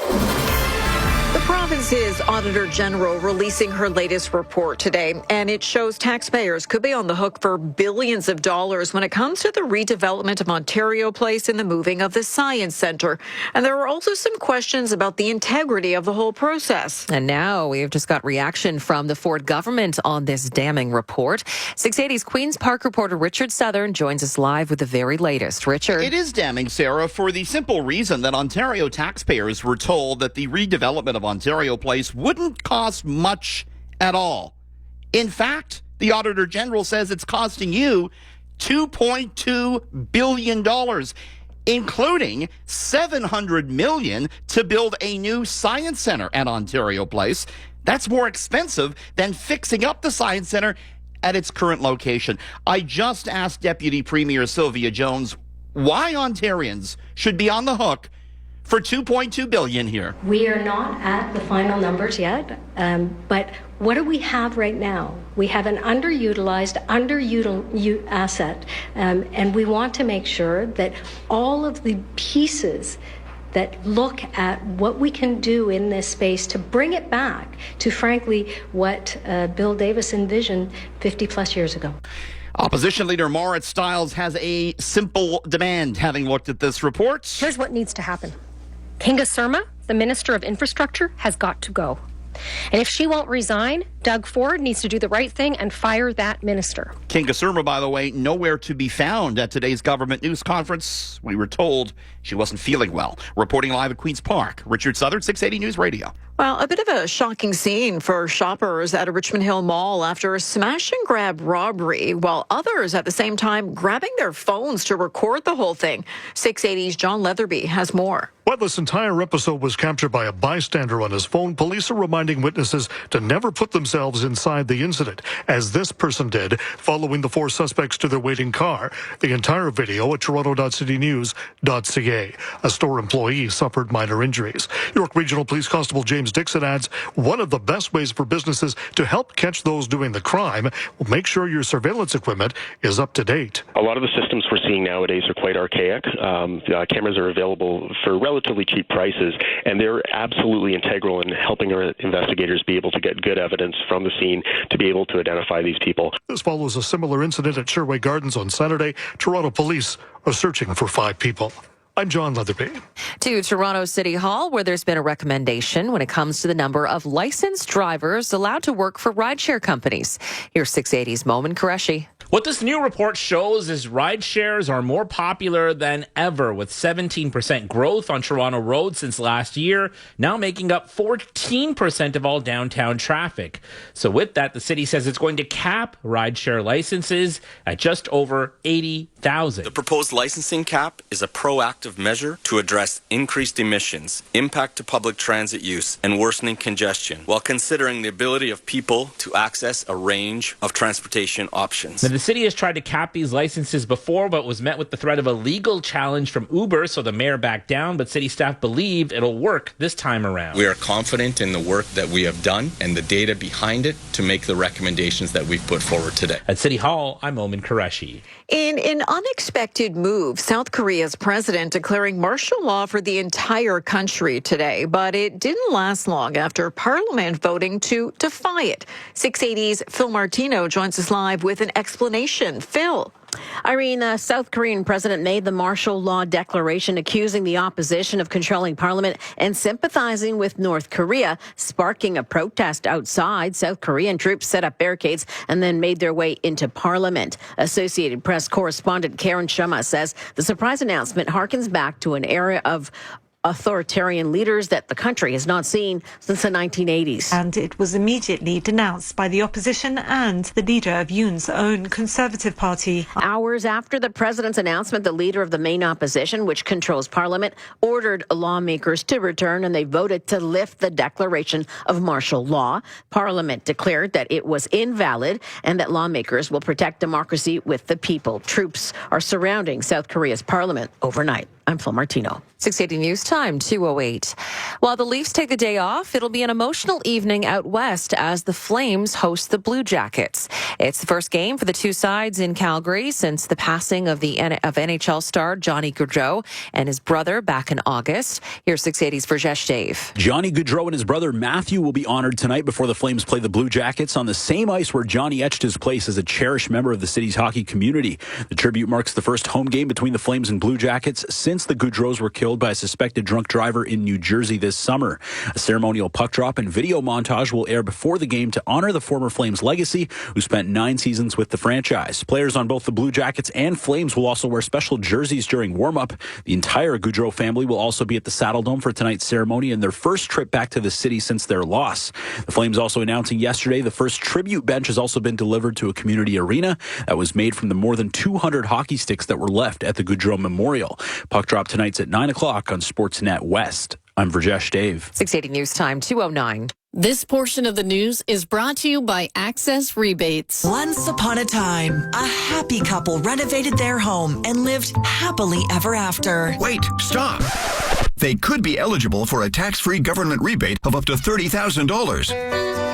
The province's Auditor General releasing her latest report today, and it shows taxpayers could be on the hook for billions of dollars when it comes to the redevelopment of Ontario Place and the moving of the Science Centre. And there are also some questions about the integrity of the whole process. And now we've just got reaction from the Ford government on this damning report. 680's Queen's Park reporter Richard Southern joins us live with the very latest. Richard. It is damning, Sarah, for the simple reason that Ontario taxpayers were told that the redevelopment of Ontario Place wouldn't cost much at all. In fact, the Auditor General says it's costing you $2.2 billion, including $700 million to build a new science center at Ontario Place. That's more expensive than fixing up the science center at its current location. I just asked Deputy Premier Sylvia Jones why Ontarians should be on the hook for $2.2 billion here. We are not at the final numbers yet, but what do we have right now? We have an underutilized asset, and we want to make sure that all of the pieces that look at what we can do in this space to bring it back to, frankly, what Bill Davis envisioned 50 plus years ago. Opposition Leader Moritz Stiles has a simple demand, having looked at this report. Here's what needs to happen. Kinga Surma, the Minister of Infrastructure, has got to go. And if she won't resign, Doug Ford needs to do the right thing and fire that minister. Kinga Surma, by the way, nowhere to be found at today's government news conference. We were told she wasn't feeling well. Reporting live at Queen's Park, Richard Southern, 680 News Radio. Well, a bit of a shocking scene for shoppers at a Richmond Hill mall after a smash-and-grab robbery, while others at the same time grabbing their phones to record the whole thing. 680's John Leatherby has more. Well, this entire episode was captured by a bystander on his phone. Police are reminding witnesses to never put themselves inside the incident, as this person did, following the 4 suspects to their waiting car. The entire video at toronto.citynews.ca. A store employee suffered minor injuries. York Regional Police Constable James Dixon adds, one of the best ways for businesses to help catch those doing the crime will make sure your surveillance equipment is up to date. A lot of the systems we're seeing nowadays are quite archaic. Cameras are available for relatively cheap prices, and they're absolutely integral in helping our investigators be able to get good evidence from the scene to be able to identify these people. This follows a similar incident at Sherway Gardens on Saturday. Toronto police are searching for 5 people. I'm John Leatherby. To Toronto City Hall, where there's been a recommendation when it comes to the number of licensed drivers allowed to work for rideshare companies. Here's 680's Momin Qureshi. What this new report shows is ride shares are more popular than ever, with 17% growth on Toronto roads since last year, now making up 14% of all downtown traffic. So with that, the city says it's going to cap rideshare licenses at just over 80,000. The proposed licensing cap is a proactive measure to address increased emissions, impact to public transit use, and worsening congestion, while considering the ability of people to access a range of transportation options. Now, the city has tried to cap these licenses before, but was met with the threat of a legal challenge from Uber, so the mayor backed down, but city staff believed it'll work this time around. We are confident in the work that we have done and the data behind it to make the recommendations that we've put forward today. At City Hall, I'm Momin Qureshi. In an unexpected move, South Korea's president declaring martial law for the entire country today, but it didn't last long after Parliament voting to defy it. 680's Phil Martino joins us live with an explanation. Phil. Irene, the South Korean president made the martial law declaration accusing the opposition of controlling parliament and sympathizing with North Korea, sparking a protest outside. South Korean troops set up barricades and then made their way into parliament. Associated Press correspondent Karen Shama says the surprise announcement harkens back to an era of authoritarian leaders that the country has not seen since the 1980s. And it was immediately denounced by the opposition and the leader of Yoon's own Conservative Party. Hours after the president's announcement, the leader of the main opposition, which controls parliament, ordered lawmakers to return, and they voted to lift the declaration of martial law. Parliament declared that it was invalid and that lawmakers will protect democracy with the people. Troops are surrounding South Korea's parliament overnight. I'm Phil Martino. 680 News Time, 2:08. While the Leafs take the day off, it'll be an emotional evening out west as the Flames host the Blue Jackets. It's the first game for the two sides in Calgary since the passing of NHL star Johnny Gaudreau and his brother back in August. Here's 680's Verjesh Dave. Johnny Gaudreau and his brother Matthew will be honored tonight before the Flames play the Blue Jackets on the same ice where Johnny etched his place as a cherished member of the city's hockey community. The tribute marks the first home game between the Flames and Blue Jackets since the Gaudreaus were killed by a suspected drunk driver in New Jersey this summer. A ceremonial puck drop and video montage will air before the game to honor the former Flames legacy, who spent 9 seasons with the franchise. Players on both the Blue Jackets and Flames will also wear special jerseys during warm-up. The entire Gaudreau family will also be at the Saddle Dome for tonight's ceremony and their first trip back to the city since their loss. The Flames also announcing yesterday the first tribute bench has also been delivered to a community arena that was made from the more than 200 hockey sticks that were left at the Gaudreau Memorial. Puck drop tonight's at 9 o'clock on Sportsnet West. I'm Verjesh Dave. 680 News Time, 2:09. This portion of the news is brought to you by Access Rebates. Once upon a time, a happy couple renovated their home and lived happily ever after. Wait, stop. They could be eligible for a tax-free government rebate of up to $30,000.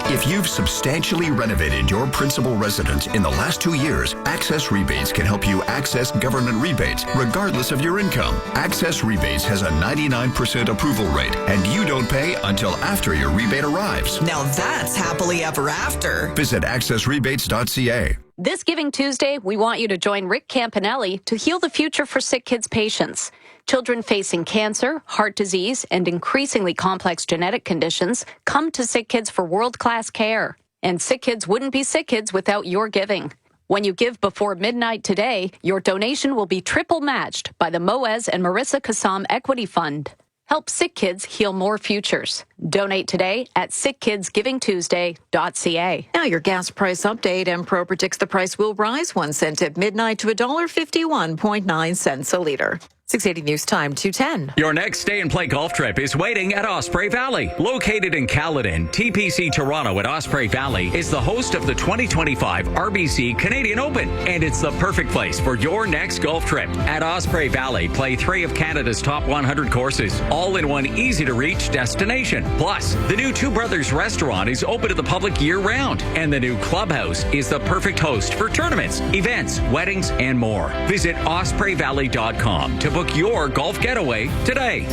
If you've substantially renovated your principal residence in the last 2 years, Access Rebates can help you access government rebates regardless of your income. Access Rebates has a 99% approval rate, and you don't pay until after your rebate arrives. Now that's happily ever after. Visit accessrebates.ca. This Giving Tuesday, we want you to join Rick Campanelli to heal the future for sick kids patients. Children facing cancer, heart disease, and increasingly complex genetic conditions come to Sick Kids for world-class care. And Sick Kids wouldn't be Sick Kids without your giving. When you give before midnight today, your donation will be triple matched by the Moez and Marissa Kassam Equity Fund. Help sick kids heal more futures. Donate today at sickkidsgivingtuesday.ca. Now your gas price update. Empro predicts the price will rise 1 cent at midnight to $1.51.9 a liter. 680 News Time, 2:10. Your next stay-and-play golf trip is waiting at Osprey Valley. Located in Caledon, TPC Toronto at Osprey Valley is the host of the 2025 RBC Canadian Open, and it's the perfect place for your next golf trip. At Osprey Valley, play 3 of Canada's top 100 courses, all in one easy-to-reach destination. Plus, the new Two Brothers restaurant is open to the public year-round, and the new clubhouse is the perfect host for tournaments, events, weddings, and more. Visit ospreyvalley.com to book your golf getaway today.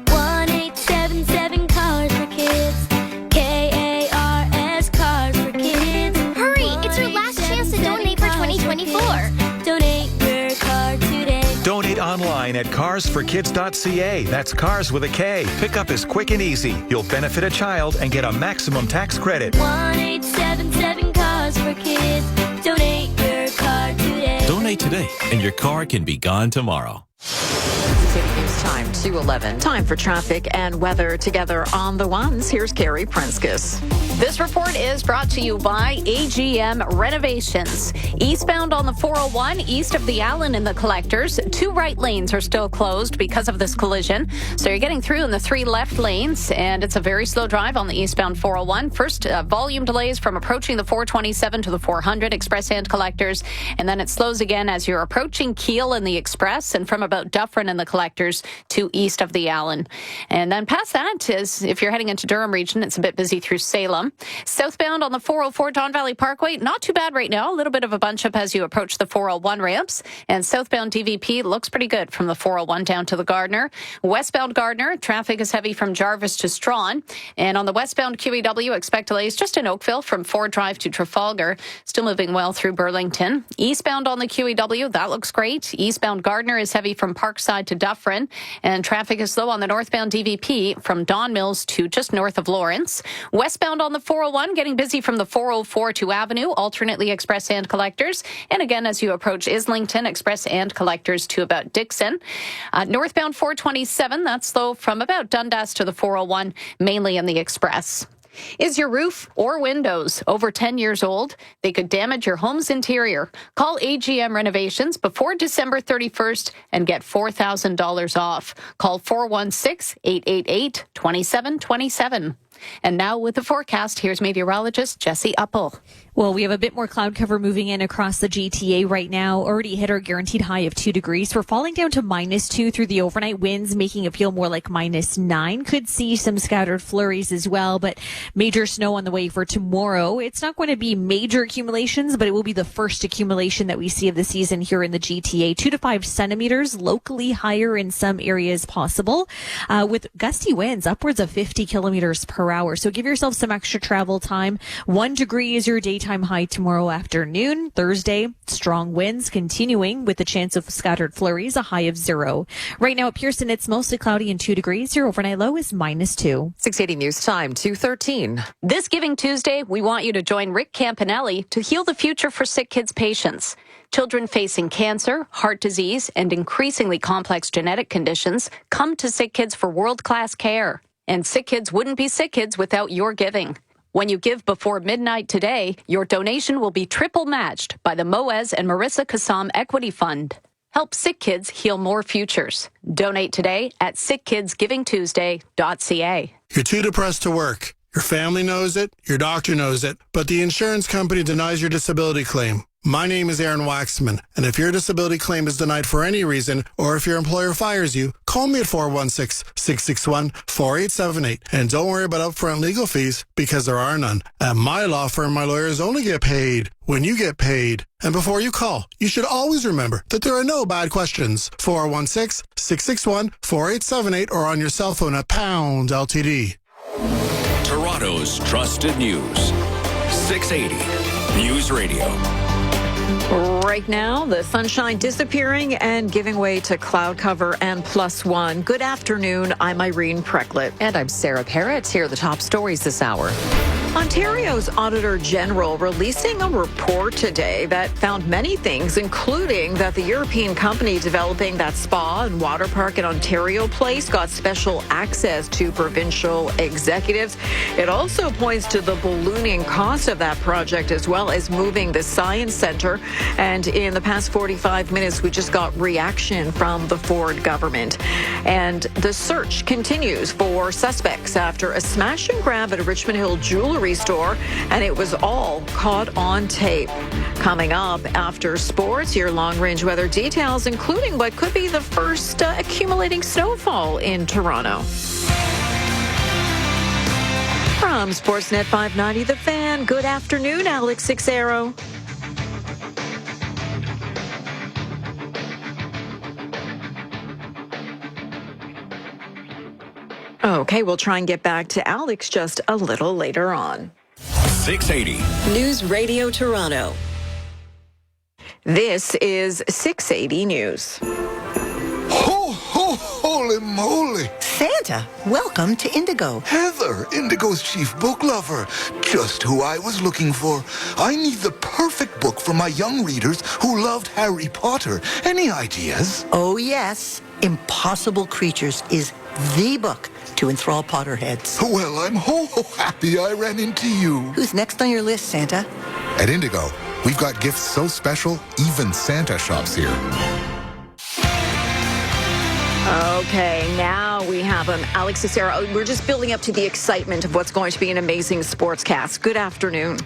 1877 Cars for Kids. KARS Cars for Kids. Hurry! It's your last chance to donate for 2024. Donate your car today. Donate online at carsforkids.ca. That's cars with a K. Pickup is quick and easy. You'll benefit a child and get a maximum tax credit. 1877 Cars for Kids. Donate your car today. Donate today, and your car can be gone tomorrow. News Time, 2:11. Time for traffic and weather together on the ones. Here's Carrie Prinskus. This report is brought to you by AGM Renovations. Eastbound on the 401, east of the Allen and the Collectors, 2 right lanes are still closed because of this collision. So you're getting through in the 3 left lanes, and it's a very slow drive on the eastbound 401. First, volume delays from approaching the 427 to the 400 Express and Collectors, and then it slows again as you're approaching Kiel and the Express, and from about Dufferin and the Collectors to east of the Allen. And then past that is, if you're heading into Durham region, it's a bit busy through Salem. Southbound on the 404 Don Valley Parkway, not too bad right now. A little bit of a bunch up as you approach the 401 ramps. And southbound DVP looks pretty good from the 401 down to the Gardner. Westbound Gardner, traffic is heavy from Jarvis to Strawn. And on the westbound QEW, expect delays just in Oakville from Ford Drive to Trafalgar. Still moving well through Burlington. Eastbound on the QEW, that looks great. Eastbound Gardner is heavy from Parkside to Dufferin. Dufferin. And traffic is slow on the northbound DVP from Don Mills to just north of Lawrence. Westbound on the 401, getting busy from the 404 to Avenue, alternately express and collectors. And again, as you approach Islington, express and collectors to about Dixon. Northbound 427, that's slow from about Dundas to the 401, mainly in the express. Is your roof or windows over 10 years old? They could damage your home's interior. Call AGM Renovations before December 31st and get $4,000 off. Call 416-888-2727. And now with the forecast, here's meteorologist Jesse Uppel. Well, we have a bit more cloud cover moving in across the GTA right now. Already hit our guaranteed high of 2 degrees. We're falling down to -2 through the overnight winds, making it feel more like -9. Could see some scattered flurries as well, but major snow on the way for tomorrow. It's not going to be major accumulations, but it will be the first accumulation that we see of the season here in the GTA. 2 to 5 centimeters, locally higher in some areas possible, with gusty winds upwards of 50 kilometers per hour. So give yourself some extra travel time. 1 degree is your daytime high tomorrow afternoon. Thursday, strong winds continuing with the chance of scattered flurries, a high of 0. Right now at Pearson, it's mostly cloudy and 2 degrees. Your overnight low is -2. 680 News Time, 2:13. This Giving Tuesday, we want you to join Rick Campanelli to heal the future for sick kids' patients. Children facing cancer, heart disease, and increasingly complex genetic conditions come to Sick Kids for world-class care. And sick kids wouldn't be sick kids without your giving. When you give before midnight today, your donation will be triple matched by the Moez and Marissa Kassam Equity Fund. Help sick kids heal more futures. Donate today at sickkidsgivingtuesday.ca. You're too depressed to work. Your family knows it, your doctor knows it, but the insurance company denies your disability claim. My name is Aaron Waxman, and if your disability claim is denied for any reason, or if your employer fires you, call me at 416-661-4878. And don't worry about upfront legal fees, because there are none. At my law firm, my lawyers only get paid when you get paid. And before you call, you should always remember that there are no bad questions. 416-661-4878 or on your cell phone at pound LTD. Toronto's trusted news. 680 News Radio. Right now, the sunshine disappearing and giving way to cloud cover and +1. Good afternoon. I'm Irene Precklett. And I'm Sarah Parrott. Here are the top stories this hour. Ontario's Auditor General releasing a report today that found many things, including that the European company developing that spa and water park in Ontario Place got special access to provincial executives. It also points to the ballooning cost of that project, as well as moving the Science Centre. And in the past 45 minutes, we just got reaction from the Ford government. And the search continues for suspects after a smash and grab at a Richmond Hill jewelry store, and it was all caught on tape. Coming up after sports, your long-range weather details, including what could be the first accumulating snowfall in Toronto. From Sportsnet 590, The Fan, good afternoon, Alex Sixero. Okay, we'll try and get back to Alex just a little later on. 680 News Radio Toronto. This is 680 News. Ho, ho, holy moly. Santa, welcome to Indigo. Heather, Indigo's chief book lover. Just who I was looking for. I need the perfect book for my young readers who loved Harry Potter. Any ideas? Oh, yes. Impossible Creatures is the book to enthrall Potterheads. Well, I'm happy I ran into you. Who's next on your list, Santa? At Indigo, we've got gifts so special, even Santa shops here. Okay, now we have Alex Cicero. We're just building up to the excitement of what's going to be an amazing sportscast. Good afternoon.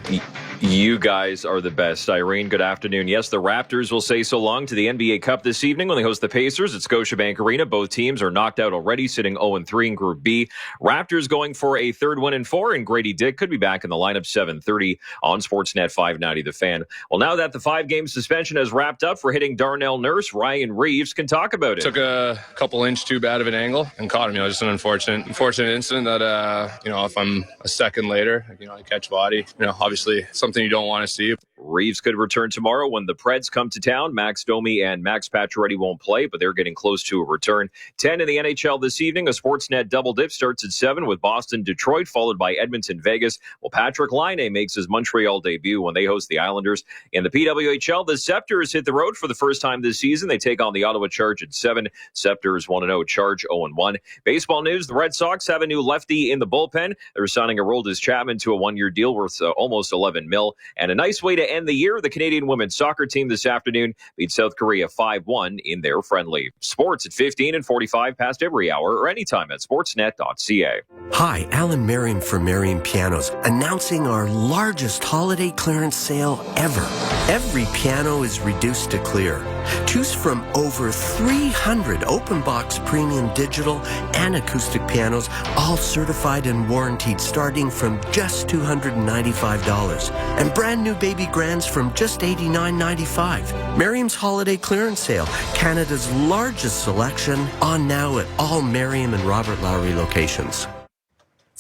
You guys are the best. Irene, good afternoon. Yes, the Raptors will say so long to the NBA Cup this evening when they host the Pacers at Scotiabank Arena. Both teams are knocked out already, sitting 0-3 in Group B. Raptors going for a third win in 4, and Grady Dick could be back in the lineup 7:30 on Sportsnet 590 The Fan. Well, now that the 5-game suspension has wrapped up for hitting Darnell Nurse, Ryan Reeves can talk about it. Took a couple-inch too bad of an angle and caught him. Just an unfortunate incident that, if I'm a second later, I catch body. Obviously something something you don't want to see. Reeves could return tomorrow when the Preds come to town. Max Domi and Max Pacioretty won't play, but they're getting close to a return. 10 in the NHL this evening. A Sportsnet double dip starts at 7 with Boston, Detroit, followed by Edmonton, Vegas. Well, Patrick Laine makes his Montreal debut when they host the Islanders. In the PWHL, the Scepters hit the road for the first time this season. They take on the Ottawa Charge at 7. Scepters 1-0, Charge 0-1. Baseball news, the Red Sox have a new lefty in the bullpen. They're signing Aroldis Chapman to a one-year deal worth almost $11 million. And a nice way to end the year, the Canadian women's soccer team this afternoon beat South Korea 5-1 in their friendly. Sports at 15 and 45 past every hour or anytime at sportsnet.ca. Hi, Alan Merriam for Merriam Pianos, announcing our largest holiday clearance sale ever. Every piano is reduced to clear. Choose from over 300 open box premium digital and acoustic pianos, all certified and warranted, starting from just $295. And brand new baby grands from just $89.95. Merriam's Holiday Clearance Sale, Canada's largest selection, on now at all Merriam and Robert Lowry locations.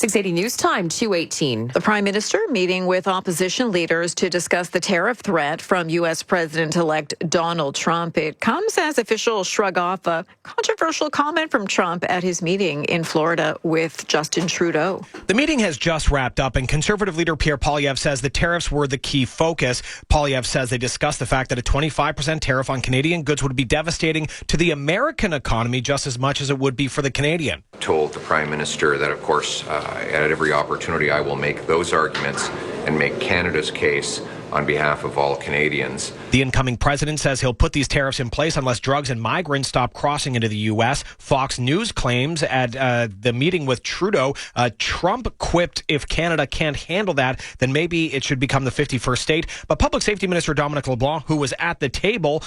680 News Time, 2:18. The Prime Minister meeting with opposition leaders to discuss the tariff threat from U.S. President-elect Donald Trump. It comes as officials shrug off a controversial comment from Trump at his meeting in Florida with Justin Trudeau. The meeting has just wrapped up, and Conservative leader Pierre Poilievre says the tariffs were the key focus. Poilievre says they discussed the fact that a 25% tariff on Canadian goods would be devastating to the American economy just as much as it would be for the Canadian. Told the Prime Minister that, of course, at every opportunity I will make those arguments and make Canada's case on behalf of all Canadians. The incoming president says he'll put these tariffs in place unless drugs and migrants stop crossing into the U.S. Fox News claims at the meeting with Trudeau, Trump quipped, if Canada can't handle that, then maybe it should become the 51st state. But Public Safety Minister Dominic LeBlanc, who was at the table,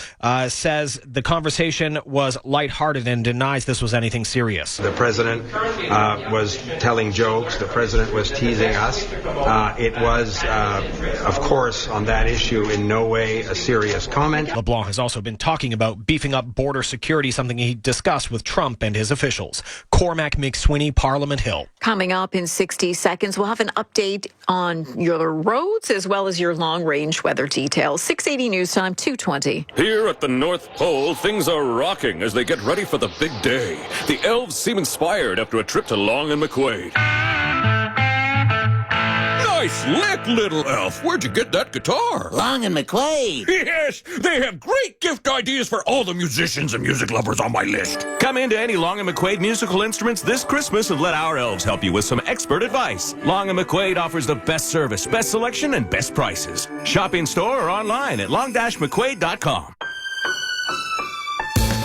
says the conversation was lighthearted and denies this was anything serious. The president was telling jokes. The president was teasing us. It was, of course, on that issue, in no way a serious comment. LeBlanc has also been talking about beefing up border security, something he discussed with Trump and his officials. Cormac McSweeney, Parliament Hill. Coming up in 60 seconds, we'll have an update on your roads as well as your long-range weather details. 680 News Time, 2:20. Here at the North Pole, things are rocking as they get ready for the big day. The elves seem inspired after a trip to Long and McQuaid. Nice lick, little elf. Where'd you get that guitar? Long and McQuaid. Yes, they have great gift ideas for all the musicians and music lovers on my list. Come into any Long and McQuaid musical instruments this Christmas and let our elves help you with some expert advice. Long and McQuaid offers the best service, best selection, and best prices. Shop in store or online at long-mcquaid.com.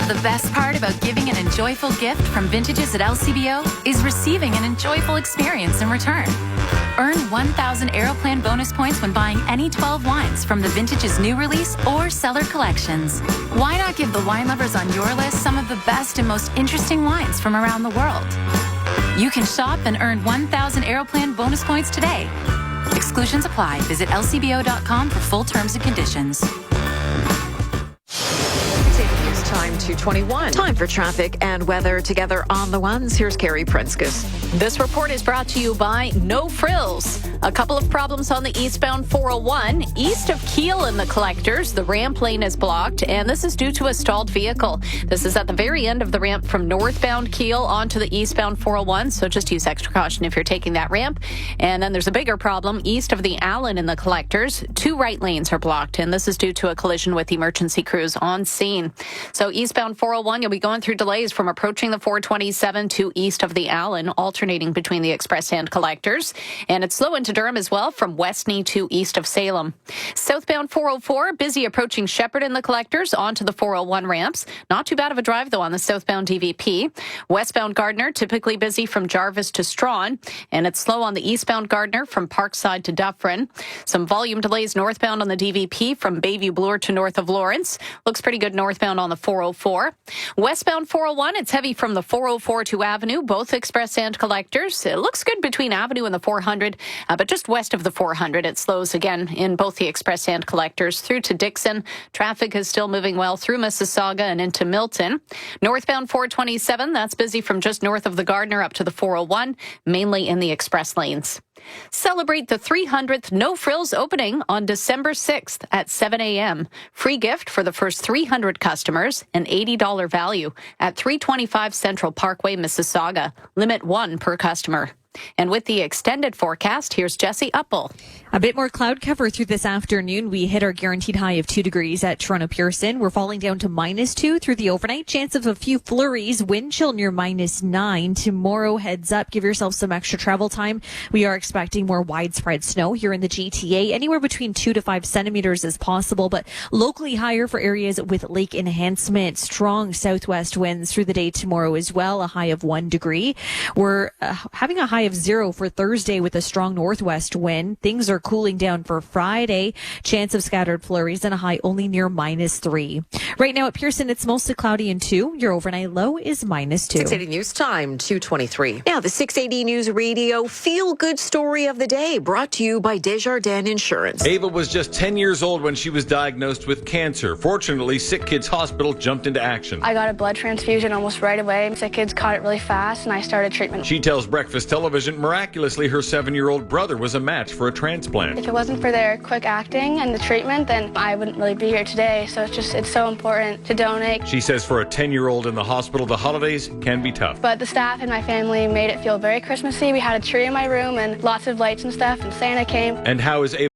The best part about giving an enjoyable gift from Vintages at LCBO is receiving an enjoyable experience in return. Earn 1,000 Aeroplan bonus points when buying any 12 wines from the Vintages new release or cellar collections. Why not give the wine lovers on your list some of the best and most interesting wines from around the world? You can shop and earn 1,000 Aeroplan bonus points today. Exclusions apply. Visit lcbo.com for full terms and conditions. Time 2:21. Time for traffic and weather together on the ones. Here's Carrie Prinskus. This report is brought to you by No Frills. A couple of problems on the eastbound 401. East of Kiel in the collectors, the ramp lane is blocked, and this is due to a stalled vehicle. This is at the very end of the ramp from northbound Kiel onto the eastbound 401, so just use extra caution if you're taking that ramp. And then there's a bigger problem east of the Allen in the collectors. 2 right lanes are blocked, and this is due to a collision with emergency crews on scene. So eastbound 401, you'll be going through delays from approaching the 427 to east of the Allen, alternating between the express and collectors. And it's slow into Durham as well from Westney to east of Salem. Southbound 404, busy approaching Shepherd in the collectors onto the 401 ramps. Not too bad of a drive, though, on the southbound DVP. Westbound Gardner, typically busy from Jarvis to Strawn. And it's slow on the eastbound Gardner from Parkside to Dufferin. Some volume delays northbound on the DVP from Bayview Bloor to north of Lawrence. Looks pretty good northbound on the 404. Westbound 401, it's heavy from the 404 to Avenue, both express and collectors. It looks good between Avenue and the 400, but just west of the 400, it slows again in both the express and collectors. Through to Dixon, traffic is still moving well through Mississauga and into Milton. Northbound 427, that's busy from just north of the Gardner up to the 401, mainly in the express lanes. Celebrate the 300th No Frills opening on December 6th at 7 a.m. Free gift for the first 300 customers, an $80 value at 325 Central Parkway, Mississauga. Limit 1 per customer. And with the extended forecast, here's Jesse Uppel. A bit more cloud cover through this afternoon. We hit our guaranteed high of 2 degrees at Toronto Pearson. We're falling down to -2 through the overnight. Chance of a few flurries. Wind chill near -9. Tomorrow, heads up. Give yourself some extra travel time. We are expecting more widespread snow here in the GTA. Anywhere between 2 to 5 centimeters is possible, but locally higher for areas with lake enhancement. Strong southwest winds through the day tomorrow as well. A high of 1 degree. We're having a high of 0 for Thursday with a strong northwest wind. Things are cooling down for Friday. Chance of scattered flurries and a high only near -3. Right now at Pearson, it's mostly cloudy and 2. Your overnight low is -2. 680 News Time, 2:23. Now, the 680 News Radio feel-good story of the day brought to you by Desjardins Insurance. Ava was just 10 years old when she was diagnosed with cancer. Fortunately, Sick Kids Hospital jumped into action. I got a blood transfusion almost right away. Sick Kids caught it really fast, and I started treatment. She tells Breakfast Television miraculously her 7-year-old brother was a match for a transplant. If it wasn't for their quick acting and the treatment, then I wouldn't really be here today. So it's so important to donate. She says for a 10-year-old in the hospital, the holidays can be tough. But the staff and my family made it feel very Christmassy. We had a tree in my room and lots of lights and stuff, and Santa came. And how is Ava